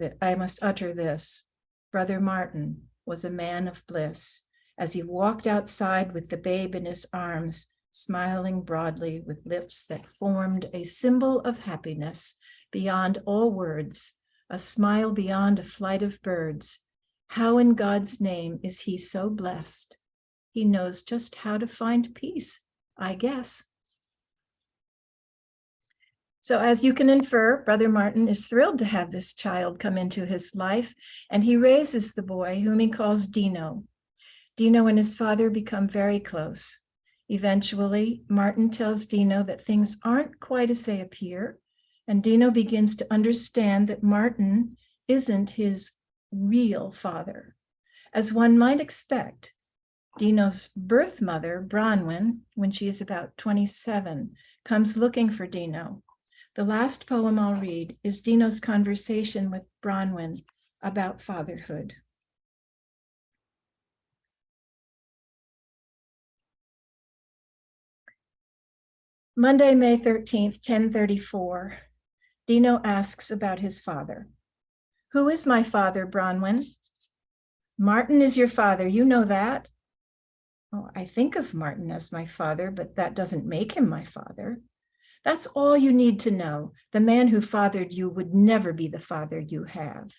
this. Brother Martin was a man of bliss as he walked outside with the babe in his arms, smiling broadly with lips that formed a symbol of happiness beyond all words, a smile beyond a flight of birds. How in God's name is he so blessed? He knows just how to find peace, I guess. So as you can infer, Brother Martin is thrilled to have this child come into his life, and he raises the boy, whom he calls Dino. Dino and his father become very close. Eventually, Martin tells Dino that things aren't quite as they appear, and Dino begins to understand that Martin isn't his real father. As one might expect, Dino's birth mother, Bronwyn, when she is about 27, comes looking for Dino. The last poem I'll read is Dino's conversation with Bronwyn about fatherhood. Monday, May 13th, 10:34. Dino asks about his father. Who is my father, Bronwyn? Martin is your father, you know that. Oh, I think of Martin as my father, but that doesn't make him my father. That's all you need to know. The man who fathered you would never be the father you have.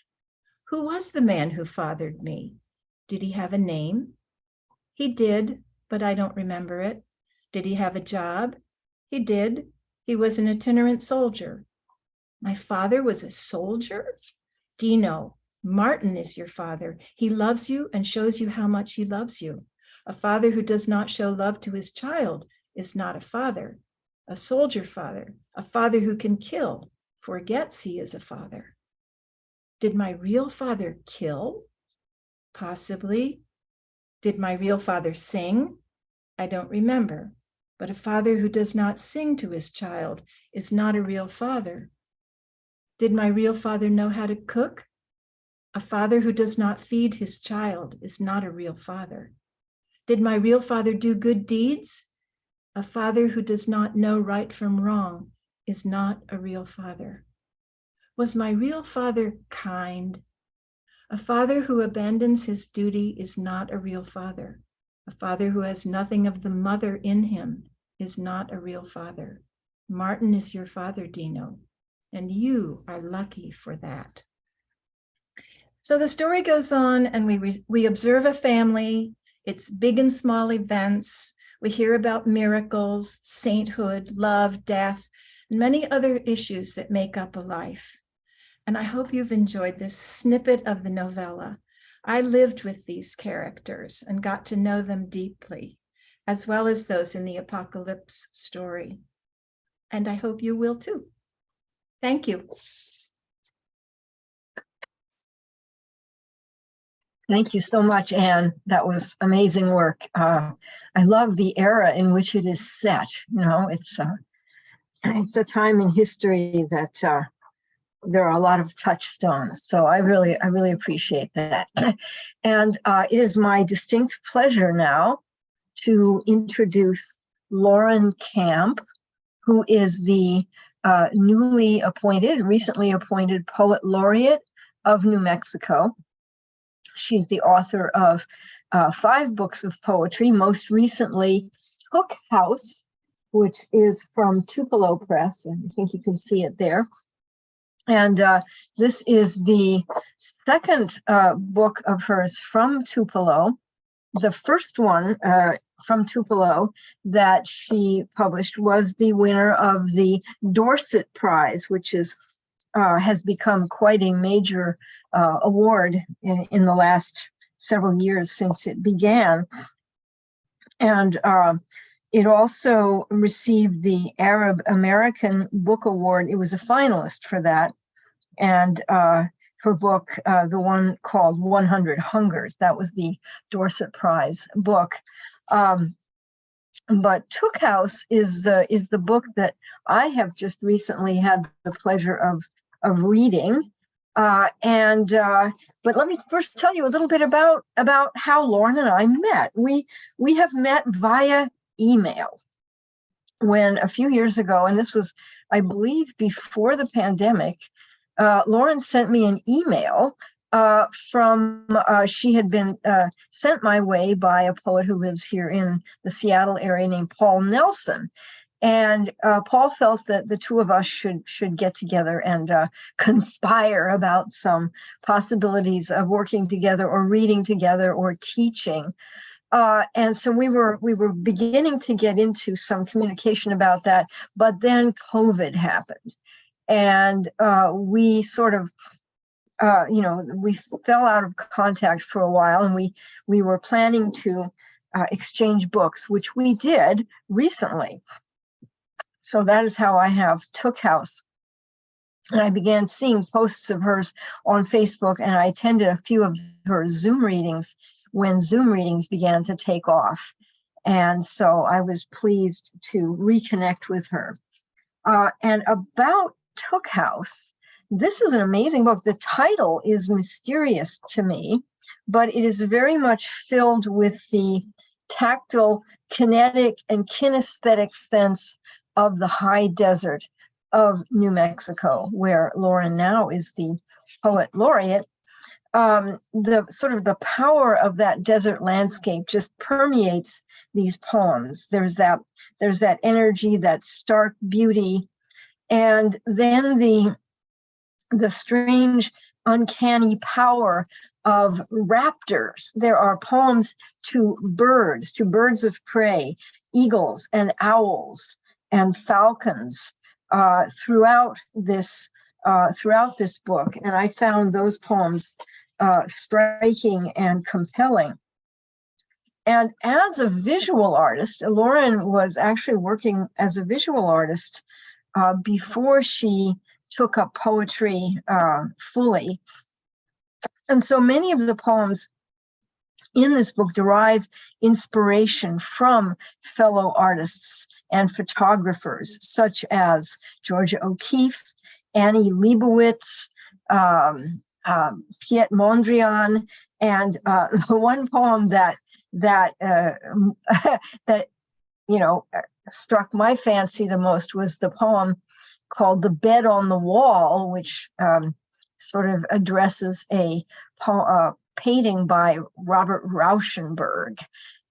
Who was the man who fathered me? Did he have a name? He did, but I don't remember it. Did he have a job? He did. He was an itinerant soldier. My father was a soldier? Dino, Martin is your father. He loves you and shows you how much he loves you. A father who does not show love to his child is not a father. A soldier father, a father who can kill, forgets he is a father. Did my real father kill? Possibly. Did my real father sing? I don't remember. But a father who does not sing to his child is not a real father. Did my real father know how to cook? A father who does not feed his child is not a real father. Did my real father do good deeds? A father who does not know right from wrong is not a real father. Was my real father kind? A father who abandons his duty is not a real father. A father who has nothing of the mother in him is not a real father. Martin is your father, Dino, and you are lucky for that. So the story goes on, and we observe a family. It's big and small events. We hear about miracles, sainthood, love, death, and many other issues that make up a life. And I hope you've enjoyed this snippet of the novella. I lived with these characters and got to know them deeply, as well as those in the apocalypse story. And I hope you will too. Thank you. Thank you so much, Anne. That was amazing work. I love the era in which it is set. It's a time in history that there are a lot of touchstones. So I really appreciate that. And it is my distinct pleasure now to introduce Lauren Camp, who is the recently appointed Poet Laureate of New Mexico. She's the author of 5 books of poetry, most recently Took House, which is from Tupelo Press, and I think you can see it there. And this is the second book of hers from Tupelo. The first one from Tupelo that she published was the winner of the Dorset Prize, which has become quite a major award in the last several years since it began. And it also received the Arab American Book Award. It was a finalist for that. And her book, the one called 100 Hungers, that was the Dorset Prize book. But Took House is the book that I have just recently had the pleasure of reading. But let me first tell you a little bit about how Lauren and I met. We have met via email when a few years ago, and this was, I believe, before the pandemic, Lauren sent me an email she had been sent my way by a poet who lives here in the Seattle area named Paul Nelson. And Paul felt that the two of us should get together and conspire about some possibilities of working together or reading together or teaching. And so we were beginning to get into some communication about that, but then COVID happened. And we sort of, we fell out of contact for a while, and we were planning to exchange books, which we did recently. So that is how I have Took House. And I began seeing posts of hers on Facebook, and I attended a few of her Zoom readings when Zoom readings began to take off. And so I was pleased to reconnect with her. And about Took House, this is an amazing book. The title is mysterious to me, but it is very much filled with the tactile, kinetic, and kinesthetic sense of the high desert of New Mexico, where Lauren now is the Poet Laureate. The sort of the power of that desert landscape just permeates these poems. There's that energy, that stark beauty, and then the strange, uncanny power of raptors. There are poems to birds of prey, eagles and owls and falcons throughout this book, and I found those poems striking and compelling. And as a visual artist, Lauren was actually working as a visual artist before she took up poetry fully. And so many of the poems in this book derive inspiration from fellow artists and photographers, such as Georgia O'Keeffe, Annie Leibovitz, Piet Mondrian, and the one poem that struck my fancy the most was the poem called "The Bed on the Wall," which sort of addresses a painting by Robert Rauschenberg.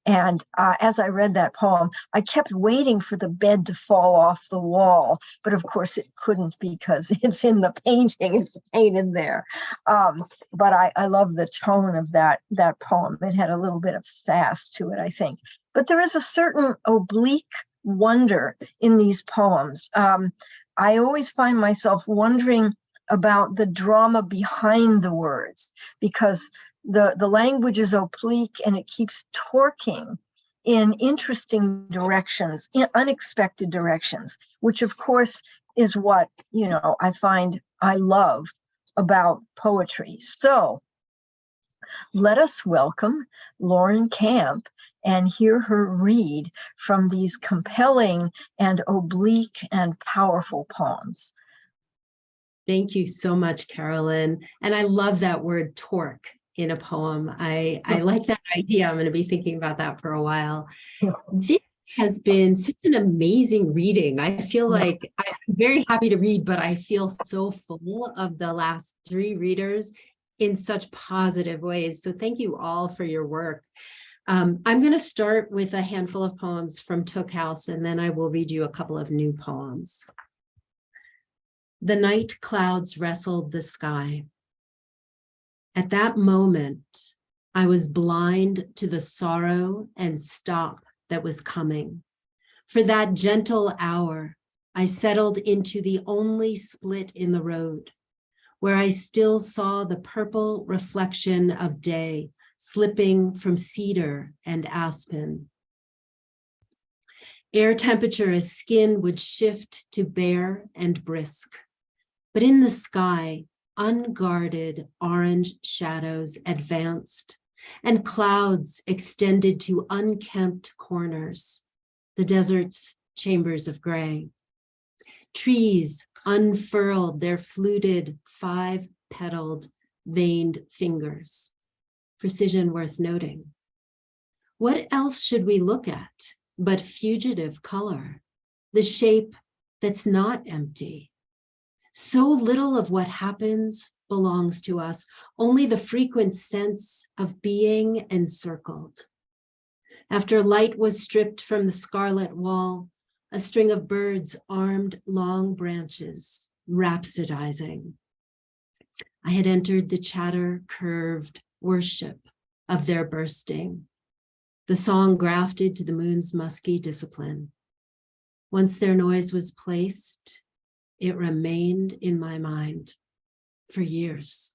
And as I read that poem, I kept waiting for the bed to fall off the wall, but of course it couldn't because it's in the painting, it's painted there. But I love the tone of that poem. It had a little bit of sass to it, I think. But there is a certain oblique wonder in these poems. I always find myself wondering about the drama behind the words, because the language is oblique and it keeps torquing in interesting directions, in unexpected directions, which of course is what, I find I love about poetry. So Let us welcome Lauren Camp and hear her read from these compelling and oblique and powerful poems. Thank you so much, Carolyne. And I love that word torque in a poem. I like that idea. I'm going to be thinking about that for a while. This has been such an amazing reading. I feel like I'm very happy to read, but I feel so full of the last 3 readers in such positive ways. So thank you all for your work. I'm going to start with a handful of poems from Took House, and then I will read you a couple of new poems. The night clouds wrestled the sky. At that moment, I was blind to the sorrow and stop that was coming. For that gentle hour, I settled into the only split in the road, where I still saw the purple reflection of day slipping from cedar and aspen. Air temperature as skin would shift to bare and brisk, but in the sky, unguarded orange shadows advanced, and clouds extended to unkempt corners, the desert's chambers of gray. Trees unfurled their fluted 5-petaled veined fingers, precision worth noting. What else should we look at but fugitive color, the shape that's not empty? So little of what happens belongs to us, only the frequent sense of being encircled. After light was stripped from the scarlet wall, a string of birds armed long branches, rhapsodizing. I had entered the chatter-curved worship of their bursting, the song grafted to the moon's musky discipline. Once their noise was placed, it remained in my mind for years.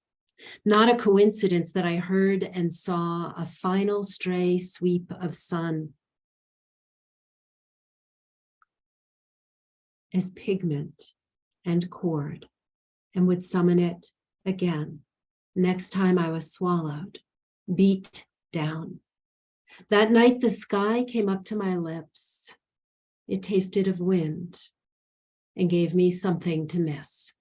Not a coincidence that I heard and saw a final stray sweep of sun as pigment and chord, and would summon it again next time I was swallowed, beat down. That night the sky came up to my lips. It tasted of wind and gave me something to miss.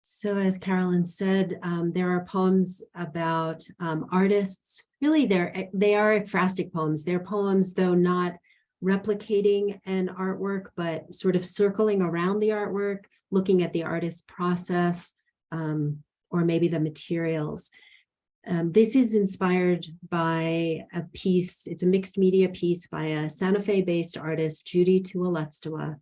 So as Carolyne said, there are poems about artists. Really, they are ekphrastic poems. They're poems, though not replicating an artwork, but sort of circling around the artwork, looking at the artist's process, or maybe the materials. This is inspired by a piece. It's a mixed media piece by a Santa Fe-based artist, Judy Tuoletstua.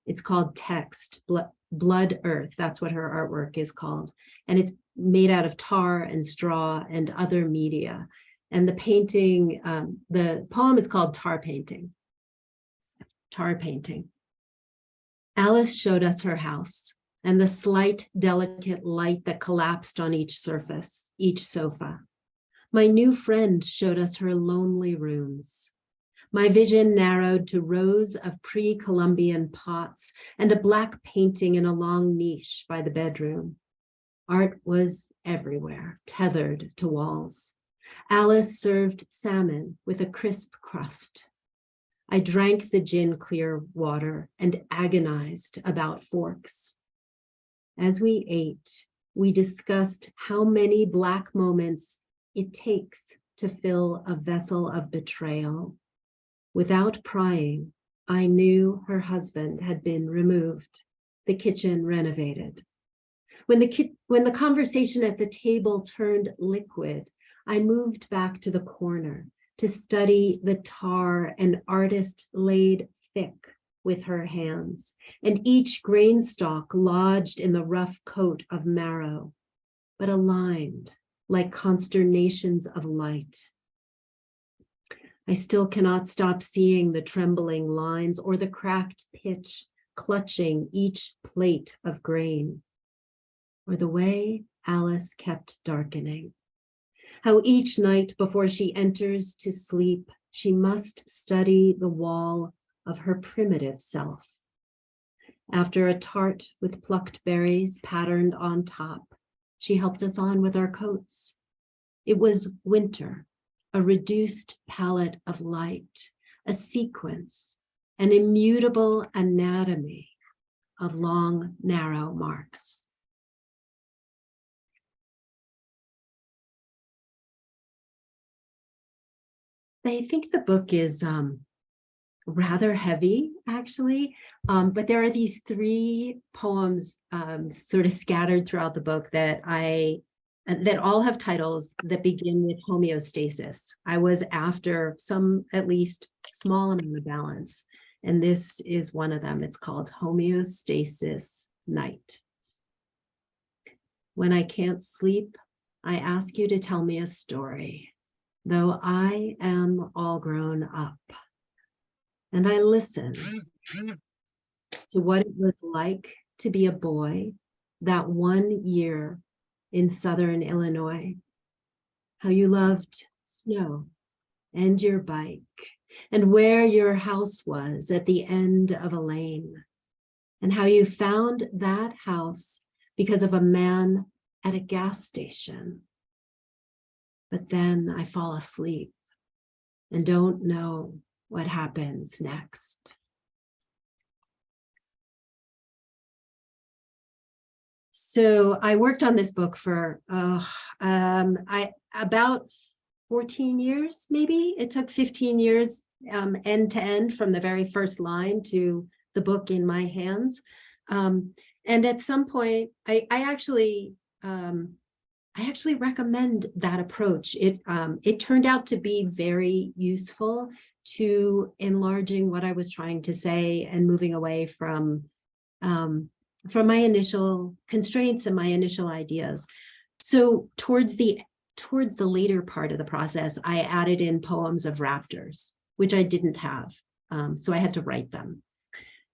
It's called Text, Blood Earth. That's what her artwork is called. And it's made out of tar and straw and other media. And the painting, the poem is called Tar Painting. Tar Painting. Alice showed us her house and the slight, delicate light that collapsed on each surface, each sofa. My new friend showed us her lonely rooms. My vision narrowed to rows of pre-Columbian pots and a black painting in a long niche by the bedroom. Art was everywhere, tethered to walls. Alice served salmon with a crisp crust. I drank the gin-clear water and agonized about forks. As we ate, we discussed how many Black moments it takes to fill a vessel of betrayal. Without prying, I knew her husband had been removed, the kitchen renovated. When the conversation at the table turned liquid, I moved back to the corner to study the tar an artist laid thick with her hands, and each grain stalk lodged in the rough coat of marrow, but aligned like consternations of light. I still cannot stop seeing the trembling lines or the cracked pitch clutching each plate of grain, or the way Alice kept darkening. How each night before she enters to sleep, she must study the wall of her primitive self. After a tart with plucked berries patterned on top, she helped us on with our coats. It was winter, a reduced palette of light, a sequence, an immutable anatomy of long, narrow marks. I think the book is rather heavy, actually, but there are these 3 poems sort of scattered throughout the book that that all have titles that begin with homeostasis. I was after some, at least small amount of balance, and this is one of them. It's called Homeostasis Night. When I can't sleep, I ask you to tell me a story, though I am all grown up. And I listen to what it was like to be a boy that one year in Southern Illinois, how you loved snow and your bike, and where your house was at the end of a lane, and how you found that house because of a man at a gas station. But then I fall asleep and don't know what happens next. So I worked on this book for about 14 years, maybe. It took 15 years end to end, from the very first line to the book in my hands. And at some point, I actually recommend that approach. It turned out to be very useful to enlarging what I was trying to say and moving away from my initial constraints and my initial ideas. So towards the later part of the process, I added in poems of raptors, which I didn't have. So I had to write them.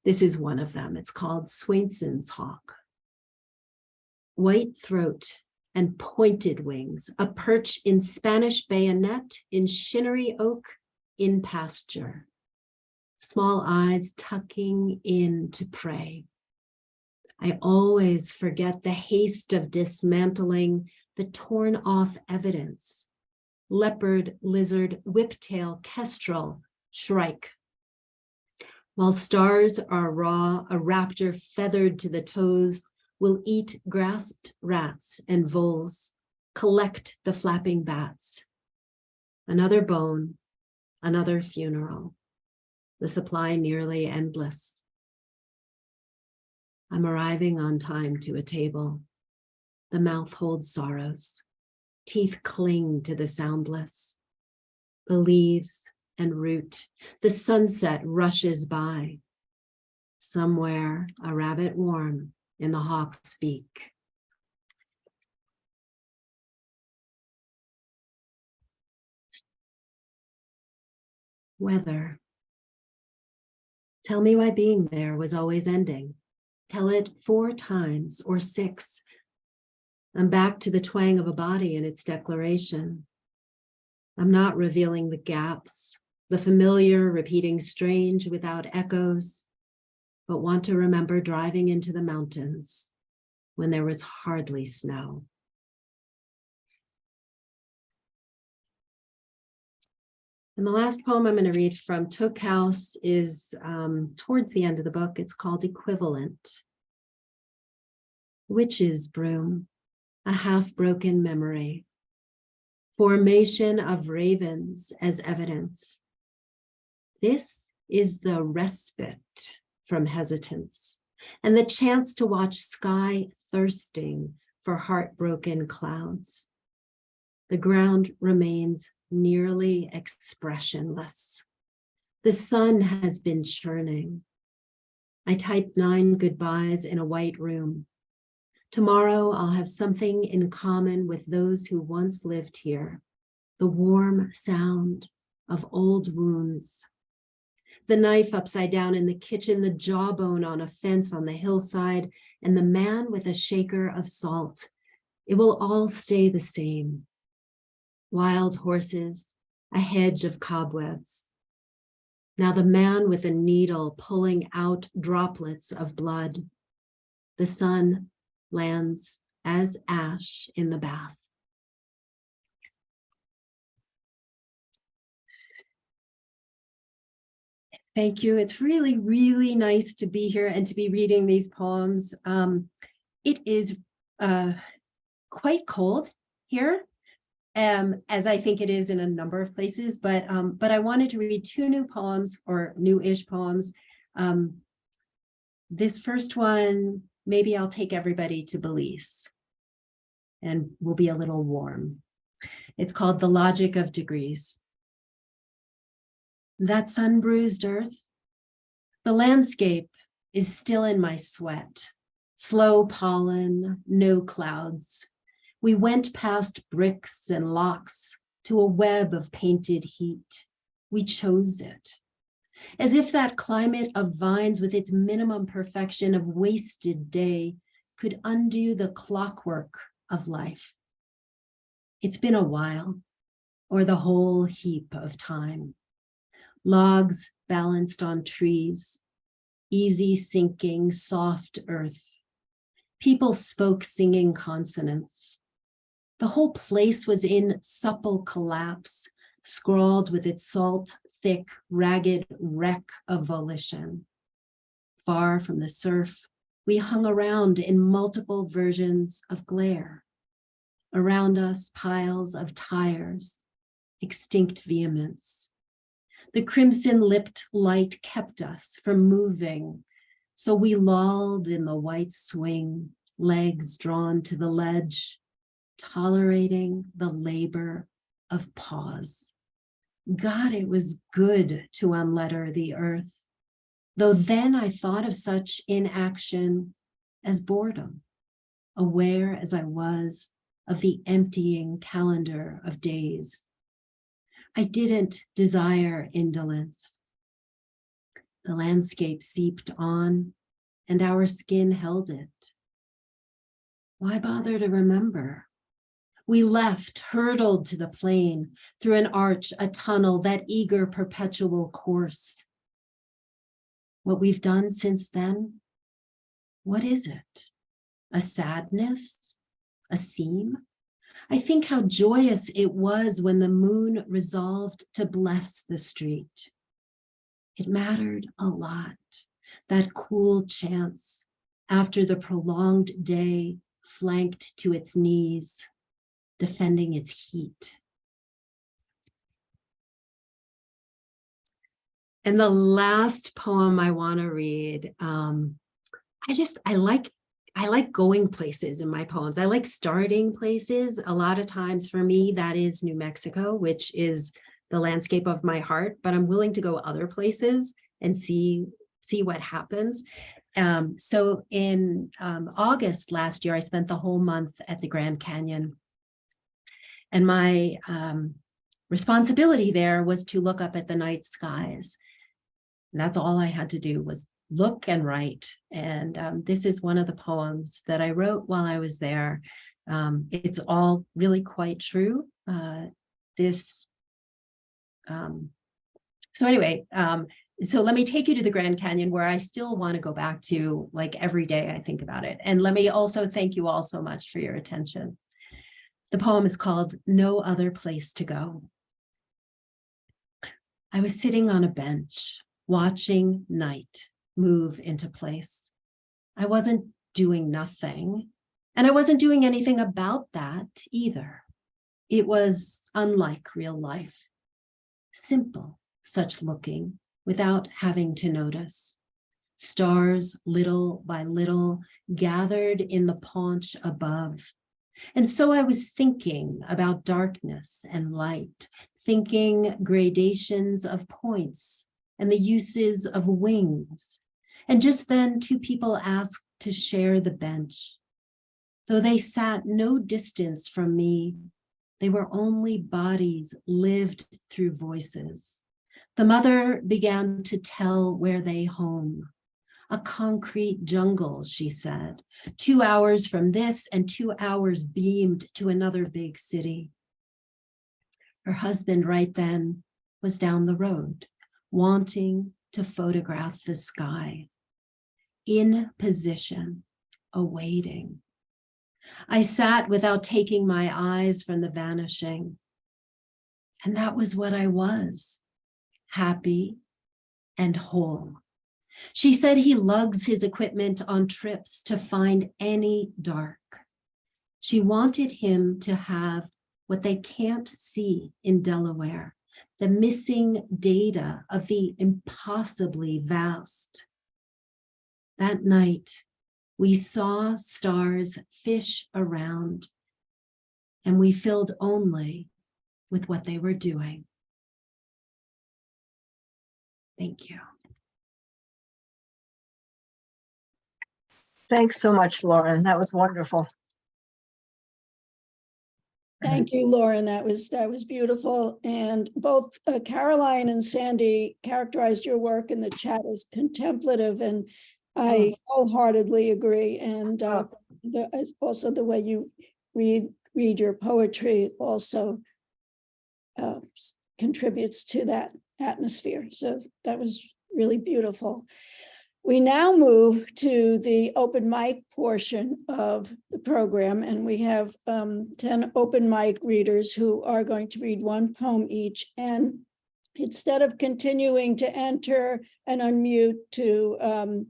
This is one of them. It's called Swainson's Hawk. White throat and pointed wings, a perch in Spanish bayonet, in shinnery oak, in pasture. Small eyes tucking in to prey. I always forget the haste of dismantling the torn off evidence. Leopard, lizard, whiptail, kestrel, shrike. While stars are raw, a raptor feathered to the toes will eat grasped rats and voles, collect the flapping bats. Another bone, another funeral, the supply nearly endless. I'm arriving on time to a table. The mouth holds sorrows. Teeth cling to the soundless. The leaves and root. The sunset rushes by. Somewhere a rabbit warm in the hawk's beak. Weather. Tell me why being there was always ending. Tell it 4 times or 6. I'm back to the twang of a body and its declaration. I'm not revealing the gaps, the familiar repeating strange without echoes, but want to remember driving into the mountains when there was hardly snow. And the last poem I'm going to read from Took House is towards the end of the book. It's called Equivalent. Witch's broom, a half-broken memory. Formation of ravens as evidence. This is the respite from hesitance and the chance to watch sky thirsting for heartbroken clouds. The ground remains nearly expressionless. The sun has been churning. I typed 9 goodbyes in a white room. Tomorrow I'll have something in common with those who once lived here. The warm sound of old wounds. The knife upside down in the kitchen, the jawbone on a fence on the hillside, and the man with a shaker of salt. It will all stay the same. Wild horses, a hedge of cobwebs. Now the man with a needle pulling out droplets of blood. The sun lands as ash in the bath. Thank you. It's really, really nice to be here and to be reading these poems. It is quite cold here, as I think it is in a number of places, but I wanted to read two new poems, or new-ish poems. This first one, maybe I'll take everybody to Belize and we'll be a little warm. It's called The Logic of Degrees. That sun-bruised earth, the landscape is still in my sweat. Slow pollen, no clouds. We went past bricks and locks to a web of painted heat. We chose it. As if that climate of vines with its minimum perfection of wasted day could undo the clockwork of life. It's been a while, or the whole heap of time. Logs balanced on trees, easy sinking, soft earth. People spoke singing consonants. The whole place was in supple collapse, scrawled with its salt, thick, ragged wreck of volition. Far from the surf, we hung around in multiple versions of glare. Around us, piles of tires, extinct vehemence. The crimson-lipped light kept us from moving, so we lolled in the white swing, legs drawn to the ledge, tolerating the labor of pause. God, it was good to unletter the earth, though then I thought of such inaction as boredom, aware as I was of the emptying calendar of days. I didn't desire indolence. The landscape seeped on, and our skin held it. Why bother to remember? We left, hurtled to the plain, through an arch, a tunnel, that eager perpetual course. What we've done since then, what is it? A sadness? A seam? I think how joyous it was when the moon resolved to bless the street. It mattered a lot, that cool chance after the prolonged day flanked to its knees, defending its heat. And the last poem I want to read, I like going places in my poems. I like starting places. A lot of times for me, that is New Mexico, which is the landscape of my heart, but I'm willing to go other places and see what happens. So in August last year, I spent the whole month at the Grand Canyon. And my responsibility there was to look up at the night skies. And that's all I had to do was look and write. And this is one of the poems that I wrote while I was there. It's all really quite true. So let me take you to the Grand Canyon, where I still want to go back to, like, every day I think about it. And let me also thank you all so much for your attention. The poem is called No Other Place to Go. I was sitting on a bench, watching night move into place. I wasn't doing nothing, and I wasn't doing anything about that either. It was unlike real life. Simple, such looking, without having to notice. Stars, little by little, gathered in the paunch above. And so I was thinking about darkness and light, thinking gradations of points and the uses of wings. And just then, two people asked to share the bench. Though they sat no distance from me, they were only bodies lived through voices. The mother began to tell where they home. A concrete jungle, she said. 2 hours from this and 2 hours beamed to another big city. Her husband right then was down the road, wanting to photograph the sky, in position, awaiting. I sat without taking my eyes from the vanishing. And that was what I was, happy and whole. She said he lugs his equipment on trips to find any dark. She wanted him to have what they can't see in Delaware, the missing data of the impossibly vast. That night, we saw stars fish around, and we filled only with what they were doing. Thank you. Thanks so much, Lauren. That was wonderful. Thank you, Lauren. That was beautiful. And both Caroline and Sandy characterized your work in the chat as contemplative, and I wholeheartedly agree. And also the way you read your poetry also contributes to that atmosphere. So that was really beautiful. We now move to the open mic portion of the program, and we have 10 open mic readers who are going to read one poem each. And instead of continuing to enter and unmute to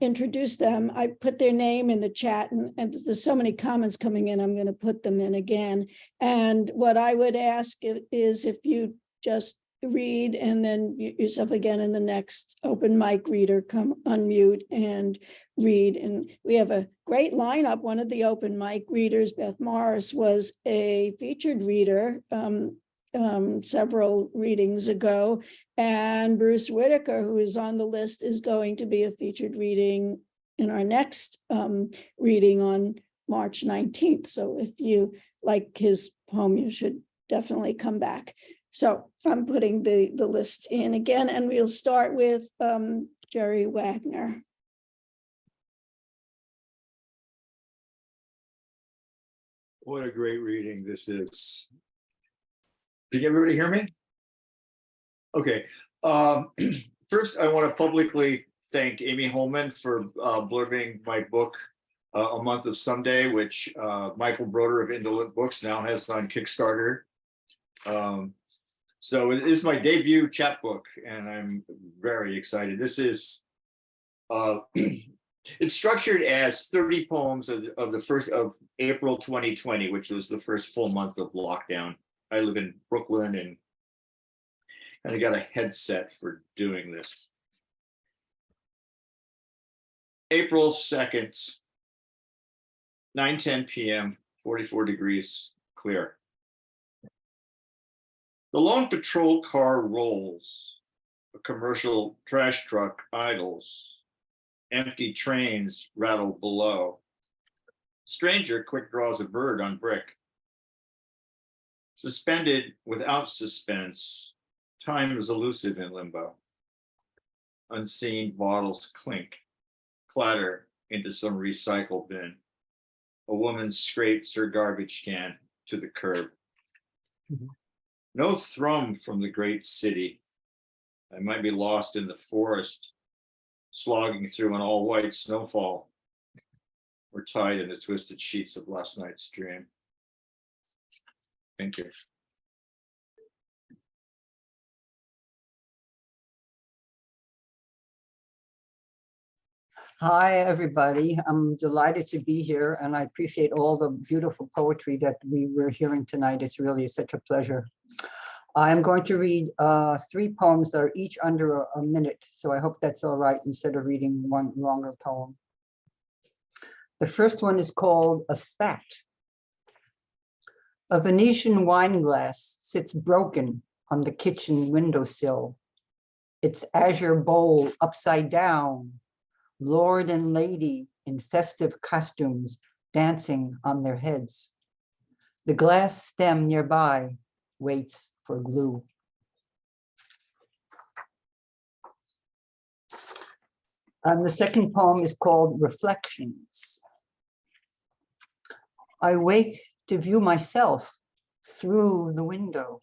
introduce them, I put their name in the chat, and there's so many comments coming in, I'm going to put them in again. And what I would ask is if you just read and then yourself again, in the next open mic reader come unmute and read. And we have a great lineup. One of the open mic readers, Beth Morris, was a featured reader several readings ago, and Bruce Whitaker, who is on the list, is going to be a featured reading in our next reading on March 19th. So if you like his poem, you should definitely come back. So I'm putting the list in again, and we'll start with Jerry Wagner. What a great reading this is. Did everybody hear me? Okay. First, I want to publicly thank Amy Holman for blurbing my book, A Month of Someday, which Michael Broder of Indolent Books now has on Kickstarter. So it is my debut chapbook, and I'm very excited. This is, it's structured as 30 poems of April 2020, which was the first full month of lockdown. I live in Brooklyn and I got a headset for doing this. April 2nd, 9:10 p.m., 44 degrees, clear. The lone patrol car rolls, a commercial trash truck idles, empty trains rattle below. Stranger quick draws a bird on brick. Suspended without suspense, time is elusive in limbo. Unseen bottles clink, clatter into some recycle bin. A woman scrapes her garbage can to the curb. No thrum from the great city. I might be lost in the forest, slogging through an all-white snowfall. We're tied in the twisted sheets of last night's dream. Thank you. Hi, everybody. I'm delighted to be here, and I appreciate all the beautiful poetry that we were hearing tonight. It's really such a pleasure. I'm going to read 3 poems that are each under a minute, so I hope that's all right instead of reading one longer poem. The first one is called A Spat. A Venetian wine glass sits broken on the kitchen windowsill. Its azure bowl upside down, lord and lady in festive costumes dancing on their heads. The glass stem nearby waits for glue. And the second poem is called Reflections. I wake to view myself through the window,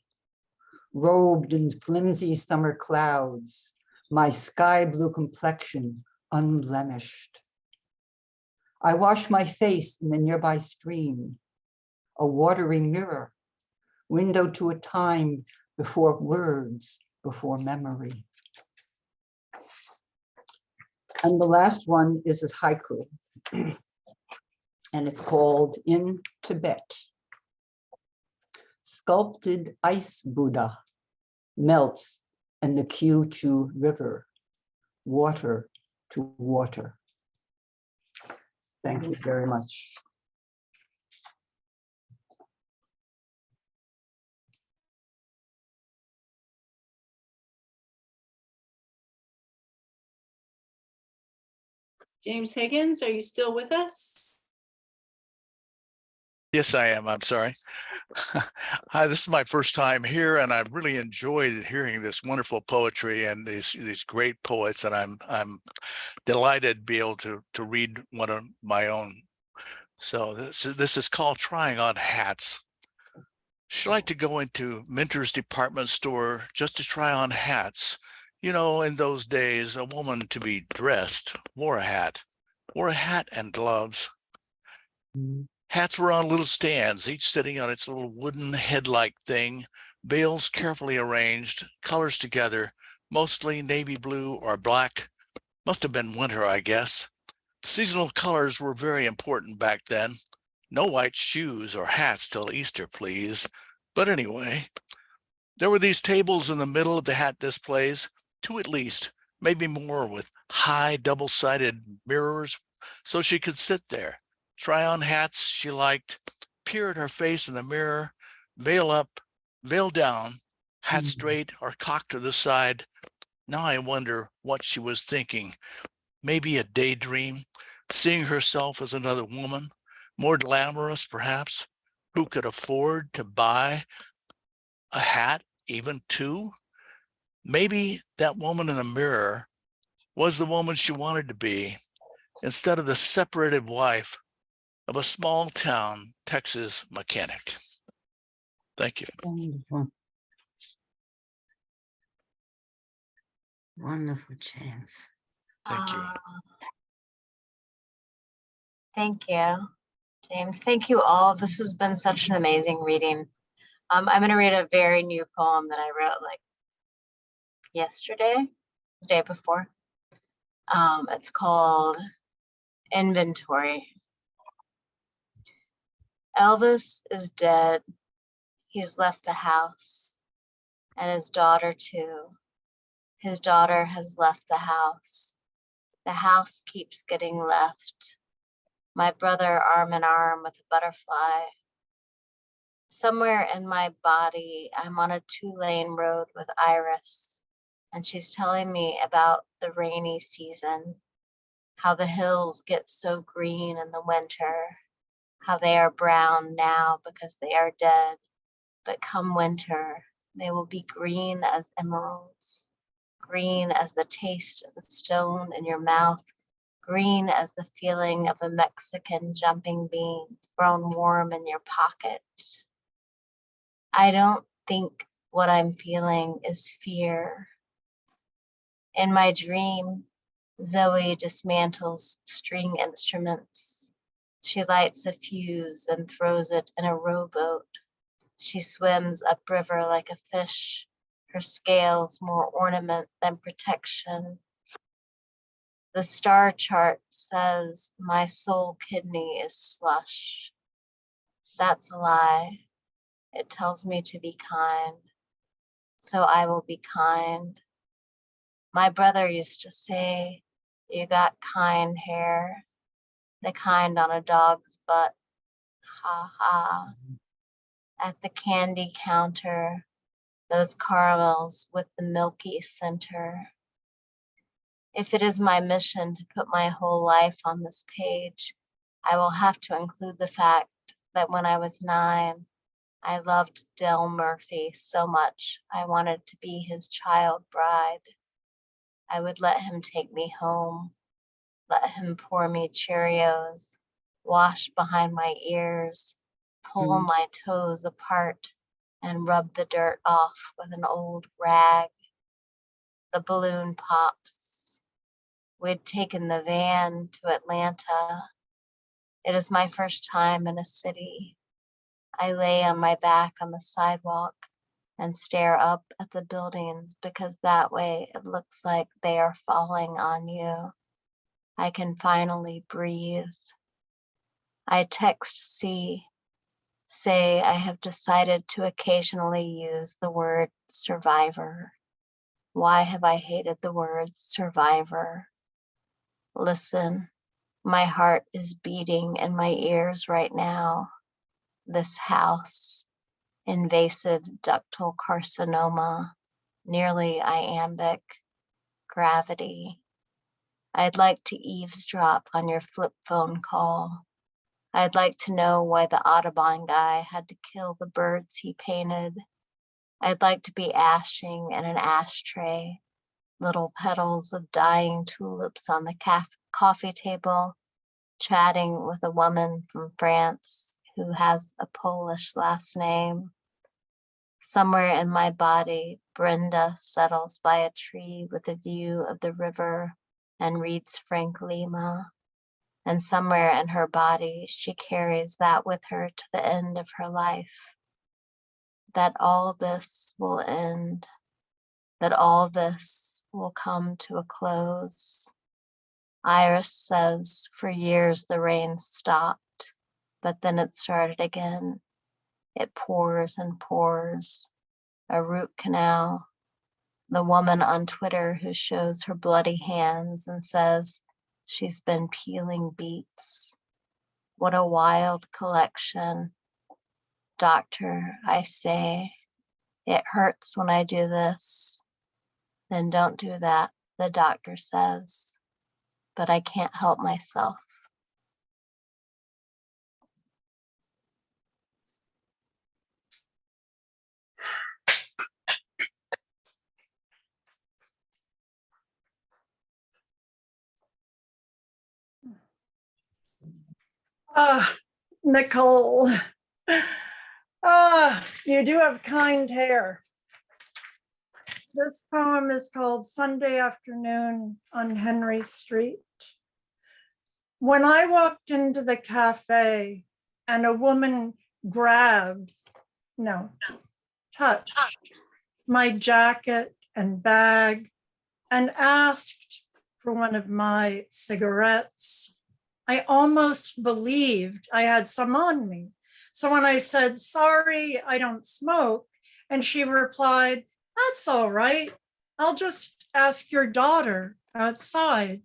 robed in flimsy summer clouds, my sky blue complexion unblemished. I wash my face in the nearby stream, a watery mirror, window to a time before words, before memory. And the last one is a haiku, and it's called In Tibet. Sculpted ice Buddha melts in the Kyushu River, water to water. Thank you very much. James Higgins, are you still with us? Yes, I am. I'm sorry. Hi, this is my first time here, and I've really enjoyed hearing this wonderful poetry and these great poets. And I'm delighted to be able to read one of my own. So this is called Trying On Hats. She liked to go into Minter's department store just to try on hats. You know, in those days, a woman to be dressed wore a hat and gloves. Hats were on little stands, each sitting on its little wooden head-like thing, veils carefully arranged, colors together, mostly navy blue or black. Must have been winter, I guess. Seasonal colors were very important back then. No white shoes or hats till Easter, please. But anyway, there were these tables in the middle of the hat displays, two at least, maybe more, with high double-sided mirrors, so she could sit there, try on hats she liked, peer at her face in the mirror, veil up, veil down, hat straight or cocked to the side. Now I wonder what she was thinking. Maybe a daydream, seeing herself as another woman, more glamorous perhaps, who could afford to buy a hat, even two. Maybe that woman in the mirror was the woman she wanted to be, instead of the separated wife of a small town Texas mechanic. Thank you. Wonderful. Wonderful, James. Thank you. Thank you, James. Thank you all. This has been such an amazing reading. I'm going to read a very new poem that I wrote like yesterday, the day before. It's called Inventory. Elvis is dead. He's left the house, and his daughter too. His daughter has left the house. The house keeps getting left. My brother arm in arm with a butterfly. Somewhere in my body, I'm on a 2-lane road with Iris, and she's telling me about the rainy season, how the hills get so green in the winter, how they are brown now because they are dead, but come winter, they will be green as emeralds, green as the taste of the stone in your mouth, green as the feeling of a Mexican jumping bean grown warm in your pocket. I don't think what I'm feeling is fear. In my dream, Zoe dismantles string instruments. She lights a fuse and throws it in a rowboat. She swims upriver like a fish, her scales more ornament than protection. The star chart says my soul kidney is slush. That's a lie. It tells me to be kind, so I will be kind. My brother used to say, you got kind hair, the kind on a dog's butt. Ha ha. At the candy counter, those caramels with the milky center. If it is my mission to put my whole life on this page, I will have to include the fact that when I was 9, I loved Del Murphy so much I wanted to be his child bride. I would let him take me home, let him pour me Cheerios, wash behind my ears, pull my toes apart, and rub the dirt off with an old rag. The balloon pops. We'd taken the van to Atlanta. It is my first time in a city. I lay on my back on the sidewalk and stare up at the buildings because that way it looks like they are falling on you. I can finally breathe. I text C, say I have decided to occasionally use the word survivor. Why have I hated the word survivor? Listen, my heart is beating in my ears right now. This house, invasive ductal carcinoma, nearly iambic, gravity. I'd like to eavesdrop on your flip phone call. I'd like to know why the Audubon guy had to kill the birds he painted. I'd like to be ashing in an ashtray, little petals of dying tulips on the coffee table, chatting with a woman from France who has a Polish last name. Somewhere in my body, Brenda settles by a tree with a view of the river and reads Frank Lima. And somewhere in her body, she carries that with her to the end of her life. That all this will end, that all this will come to a close. Iris says for years the rain stopped, but then it started again. It pours and pours. A root canal. The woman on Twitter who shows her bloody hands and says she's been peeling beets. What a wild collection. Doctor, I say, it hurts when I do this. Then don't do that, the doctor says. But I can't help myself. Nicole, you do have kind hair. This poem is called Sunday Afternoon on Henry Street. When I walked into the cafe and a woman touched my jacket and bag and asked for one of my cigarettes, I almost believed I had some on me. So when I said, sorry, I don't smoke, and she replied, that's all right. I'll just ask your daughter outside.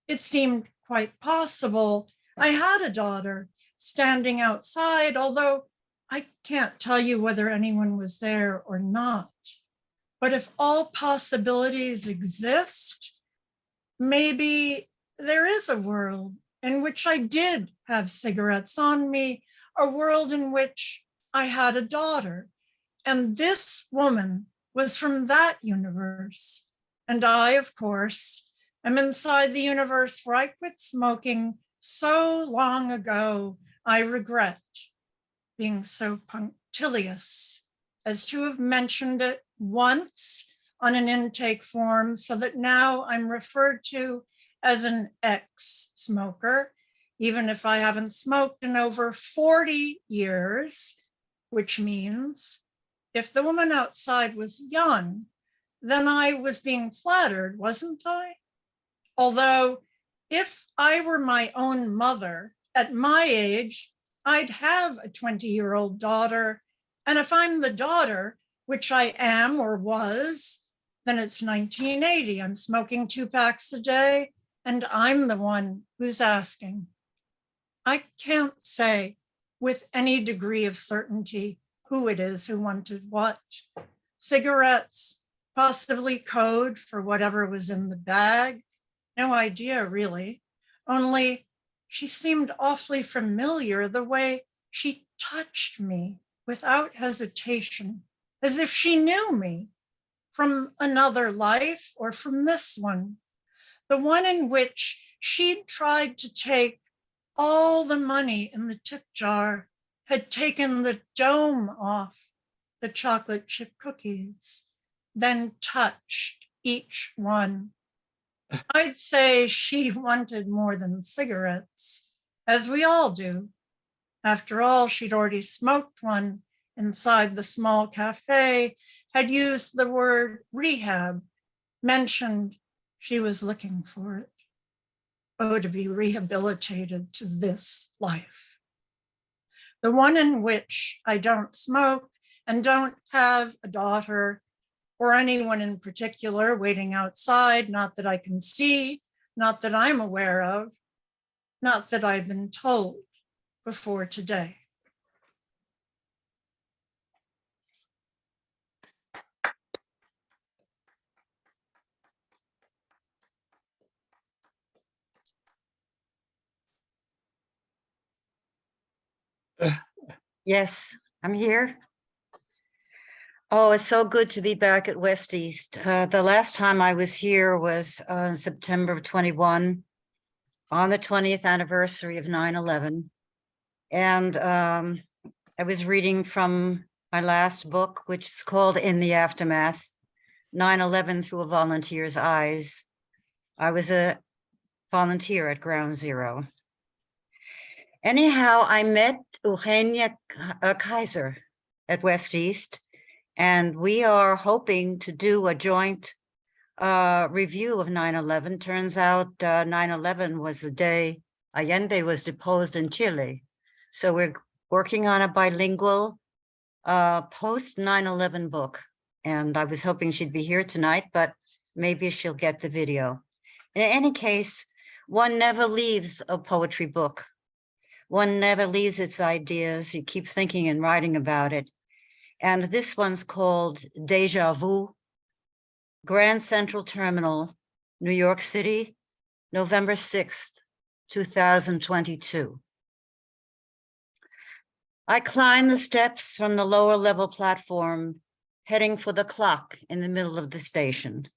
It seemed quite possible I had a daughter standing outside, although I can't tell you whether anyone was there or not. But if all possibilities exist, maybe there is a world in which I did have cigarettes on me, a world in which I had a daughter. And this woman was from that universe. And I, of course, am inside the universe where I quit smoking so long ago. I regret being so punctilious as to have mentioned it once on an intake form so that now I'm referred to as an ex-smoker, even if I haven't smoked in over 40 years, which means if the woman outside was young, then I was being flattered, wasn't I? Although if I were my own mother at my age, I'd have a 20-year-old daughter. And if I'm the daughter, which I am or was, then it's 1980. I'm smoking 2 packs a day, and I'm the one who's asking. I can't say with any degree of certainty who it is who wanted what. Cigarettes, possibly code for whatever was in the bag. No idea, really. Only she seemed awfully familiar the way she touched me without hesitation, as if she knew me from another life or from this one, the one in which she'd tried to take all the money in the tip jar, had taken the dome off, the chocolate chip cookies, then touched each one. I'd say she wanted more than cigarettes, as we all do. After all, she'd already smoked one inside the small cafe, had used the word rehab, mentioned she was looking for it. Oh, to be rehabilitated to this life. The one in which I don't smoke and don't have a daughter or anyone in particular waiting outside, not that I can see, not that I'm aware of, not that I've been told before today. Yes, I'm here. Oh, it's so good to be back at West East. The last time I was here was September of 21, on the 20th anniversary of 9/11. And I was reading from my last book, which is called In the Aftermath, 9/11 Through a Volunteer's Eyes. I was a volunteer at Ground Zero. Anyhow, I met Eugenia Kaiser at West East, and we are hoping to do a joint review of 9/11. Turns out 9/11 was the day Allende was deposed in Chile. So we're working on a bilingual post 9/11 book. And I was hoping she'd be here tonight, but maybe she'll get the video. In any case, one never leaves a poetry book. One never leaves its ideas. You keep thinking and writing about it. And this one's called Deja Vu, Grand Central Terminal, New York City, November 6th, 2022. I climbed the steps from the lower level platform, heading for the clock in the middle of the station.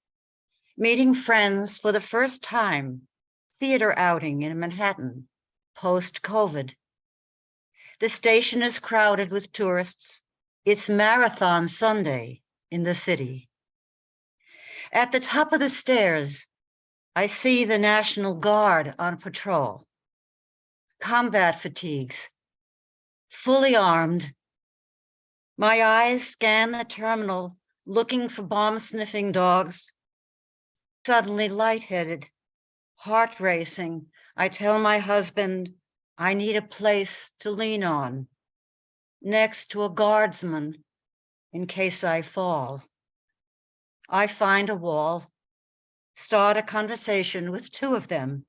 Meeting friends for the first time, theater outing in Manhattan, post-COVID. The station is crowded with tourists. It's Marathon Sunday in the city. At the top of the stairs, I see the National Guard on patrol. Combat fatigues, fully armed. My eyes scan the terminal, looking for bomb-sniffing dogs. Suddenly lightheaded, heart racing, I tell my husband I need a place to lean on, next to a guardsman in case I fall. I find a wall, start a conversation with two of them.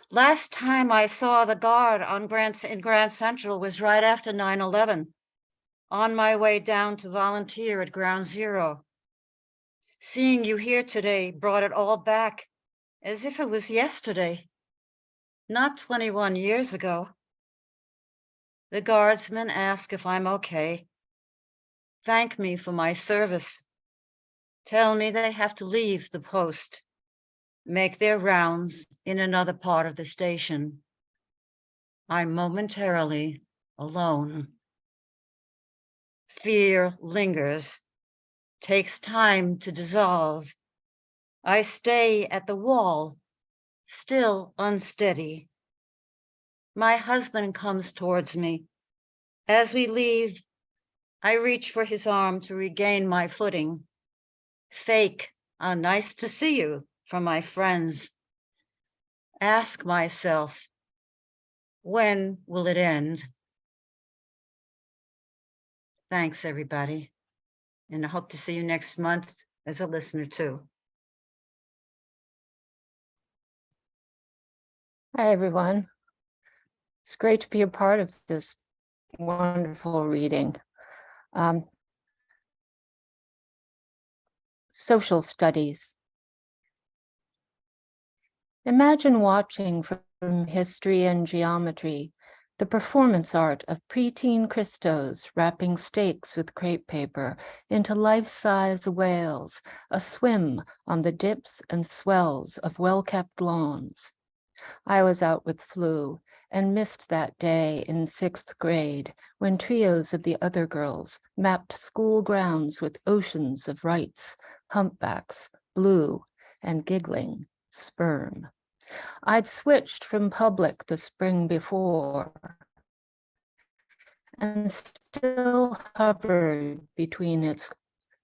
Last time I saw the guard in Grand Central was right after 9/11, on my way down to volunteer at Ground Zero. Seeing you here today brought it all back as if it was yesterday, not 21 years ago. The guardsmen ask if I'm okay, thank me for my service, tell me they have to leave the post, make their rounds in another part of the station. I'm momentarily alone. Fear lingers, takes time to dissolve. I stay at the wall, still unsteady. My husband comes towards me. As we leave, I reach for his arm to regain my footing. Fake, nice to see you, from my friends. Ask myself, when will it end? Thanks, everybody. And I hope to see you next month as a listener too. Hi, everyone. It's great to be a part of this wonderful reading. Social studies. Imagine watching from history and geometry the performance art of preteen Christos wrapping steaks with crepe paper into life-size whales, a swim on the dips and swells of well-kept lawns. I was out with flu, and missed that day in 6th grade when trios of the other girls mapped school grounds with oceans of Wrights, humpbacks, blue, and giggling sperm. I'd switched from public the spring before and still hovered between its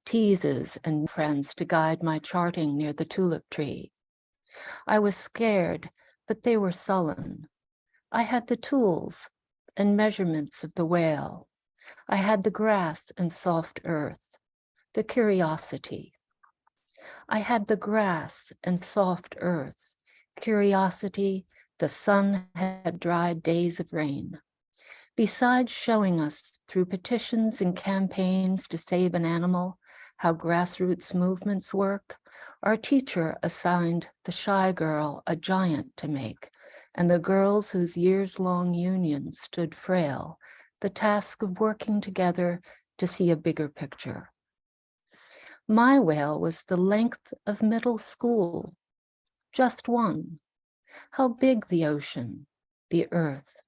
teases and friends to guide my charting near the tulip tree. I was scared, but they were sullen. I had the tools and measurements of the whale. I had the grass and soft earth, the curiosity. I had the grass and soft earth, curiosity, the sun had dried days of rain. Besides showing us through petitions and campaigns to save an animal how grassroots movements work, our teacher assigned the shy girl a giant to make, and the girls whose years-long union stood frail, the task of working together to see a bigger picture. My whale was the length of middle school, just one. How big the ocean, the earth.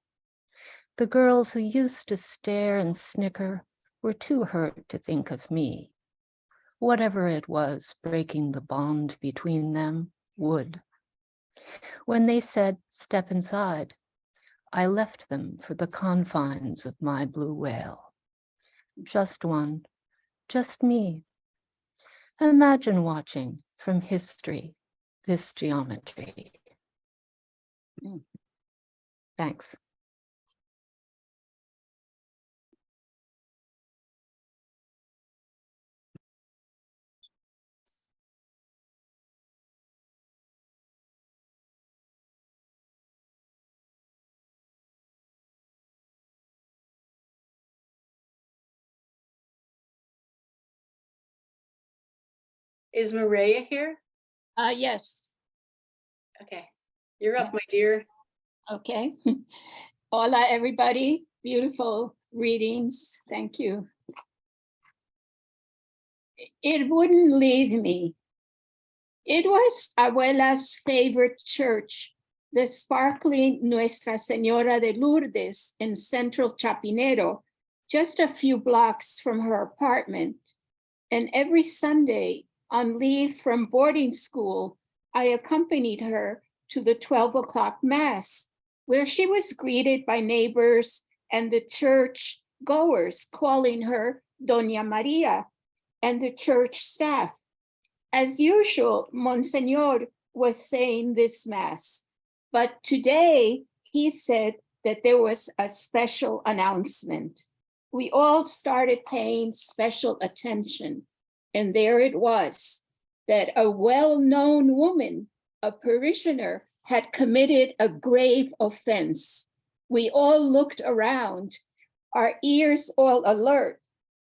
The girls who used to stare and snicker were too hurt to think of me. Whatever it was breaking the bond between them would. When they said, "Step inside," I left them for the confines of my blue whale. Just one, just me. Imagine watching from history this geometry. Thanks. Is Maria here? Yes. Okay, you're up, my dear. Okay. Hola, everybody. Beautiful readings. Thank you. It wouldn't leave me. It was Abuela's favorite church, the sparkling Nuestra Señora de Lourdes in central Chapinero, just a few blocks from her apartment. And every Sunday, on leave from boarding school, I accompanied her to the 12 o'clock mass, where she was greeted by neighbors and the church goers calling her Doña Maria and the church staff. As usual, Monsignor was saying this mass, but today he said that there was a special announcement. We all started paying special attention, and there it was, that a well-known woman, a parishioner, had committed a grave offense. We all looked around, our ears all alert.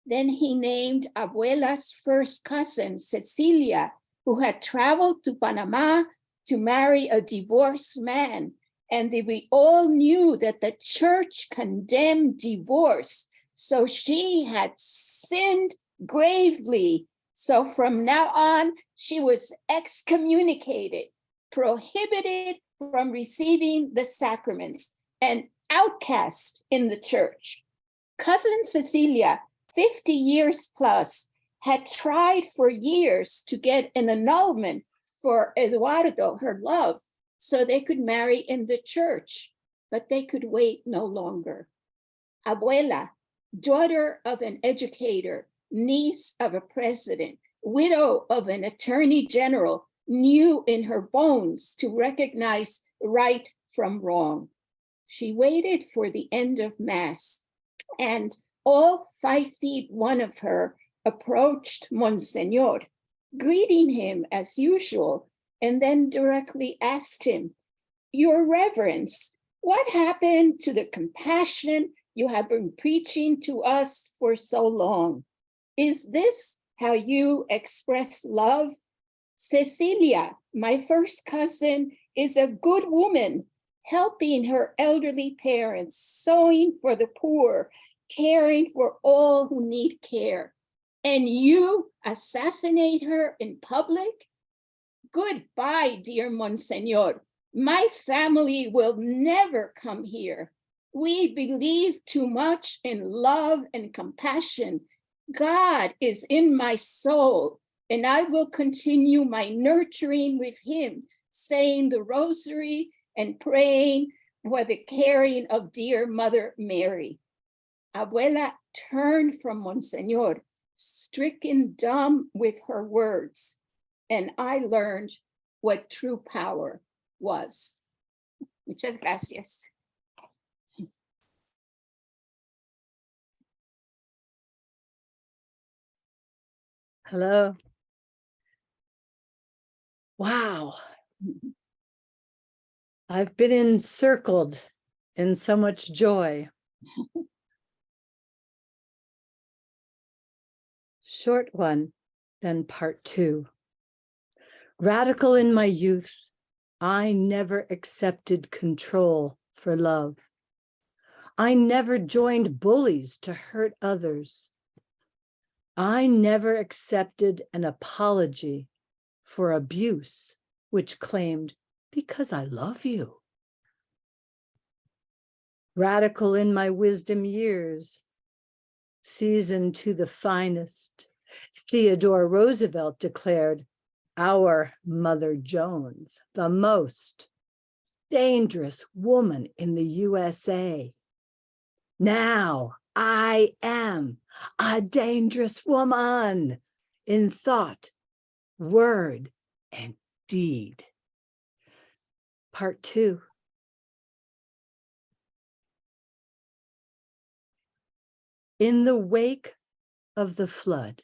Then he named Abuela's first cousin, Cecilia, who had traveled to Panama to marry a divorced man. And we all knew that the church condemned divorce. So she had sinned gravely. So from now on, she was excommunicated, prohibited from receiving the sacraments, and outcast in the church. Cousin Cecilia, 50 years plus, had tried for years to get an annulment for Eduardo, her love, so they could marry in the church, but they could wait no longer. Abuela, daughter of an educator, niece of a president, widow of an attorney general, knew in her bones to recognize right from wrong. She waited for the end of mass, and all 5'1" of her approached Monsignor, greeting him as usual, and then directly asked him, "Your Reverence, what happened to the compassion you have been preaching to us for so long? Is this how you express love? Cecilia, my first cousin, is a good woman, helping her elderly parents, sewing for the poor, caring for all who need care. And you assassinate her in public? Goodbye, dear Monsignor. My family will never come here. We believe too much in love and compassion. God is in my soul, and I will continue my nurturing with him, saying the rosary and praying for the caring of dear Mother Mary. Abuela turned from Monseñor, stricken dumb with her words, and I learned what true power was. Muchas gracias. Hello. Wow. I've been encircled in so much joy. Short one, then part two. Radical in my youth, I never accepted control for love. I never joined bullies to hurt others. I never accepted an apology for abuse, which claimed, because I love you. Radical in my wisdom years, seasoned to the finest, Theodore Roosevelt declared, our Mother Jones, the most dangerous woman in the USA. Now I am a dangerous woman in thought, word, and deed. Part two. In the wake of the flood,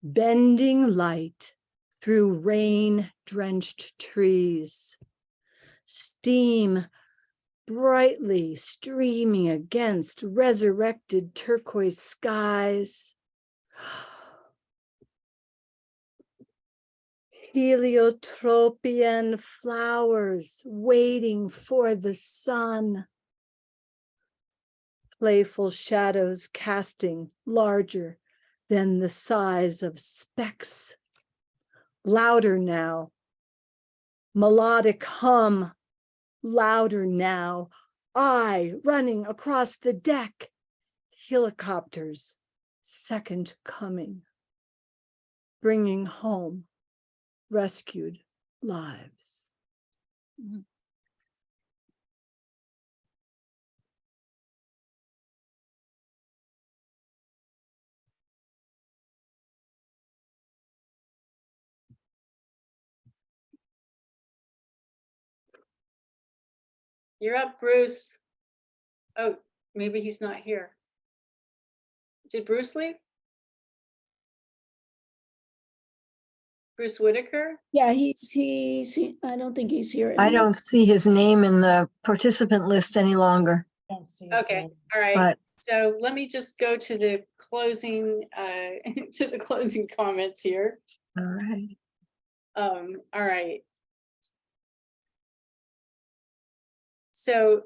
bending light through rain-drenched trees, steam brightly streaming against resurrected turquoise skies, heliotropian flowers waiting for the sun, playful shadows casting larger than the size of specks. Louder now, melodic hum, louder now, I running across the deck, helicopters, second coming, bringing home rescued lives. You're up, Bruce. Oh, maybe he's not here. Did Bruce leave? Bruce Whitaker? Yeah, he's I don't think he's here I anymore. don't see his name in the participant list any longer. Okay, all right. But So let me just go to the closing to the closing comments here. all right. All right. So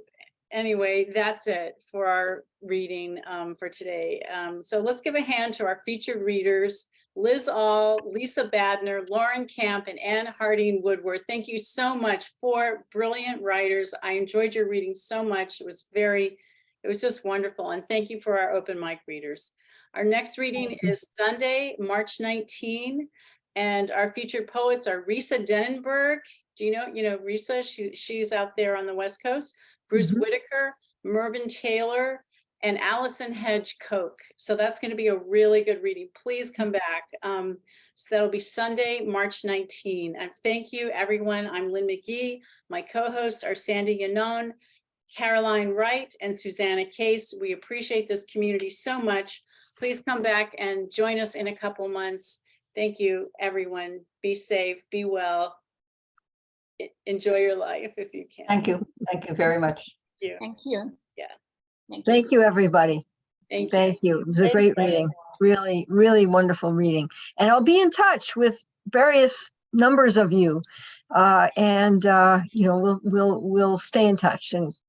anyway, that's it for our reading for today. So let's give a hand to our featured readers, Liz All, Lisa Badner, Lauren Camp, and Ann Harding Woodworth. Thank you so much, 4 brilliant writers. I enjoyed your reading so much. It was just wonderful. And thank you for our open mic readers. Our next reading is Sunday, March 19. And our featured poets are Risa Denenberg. Do you know Risa? She's out there on the West Coast. Bruce Whitaker, Mervyn Taylor, and Allison Hedge Koch. So that's going to be a really good reading. Please come back. So that'll be Sunday, March 19. And thank you, everyone. I'm Lynn McGee. My co-hosts are Sandy Yannone, Carolyne Wright, and Susana Case. We appreciate this community so much. Please come back and join us in a couple months. Thank you, everyone. Be safe, be well. Enjoy your life if you can. Thank you. Thank you very much. Thank you. Thank you. Yeah. Thank you, everybody. Thank you. It was a great reading. Really, really wonderful reading. And I'll be in touch with various numbers of you. We'll stay in touch and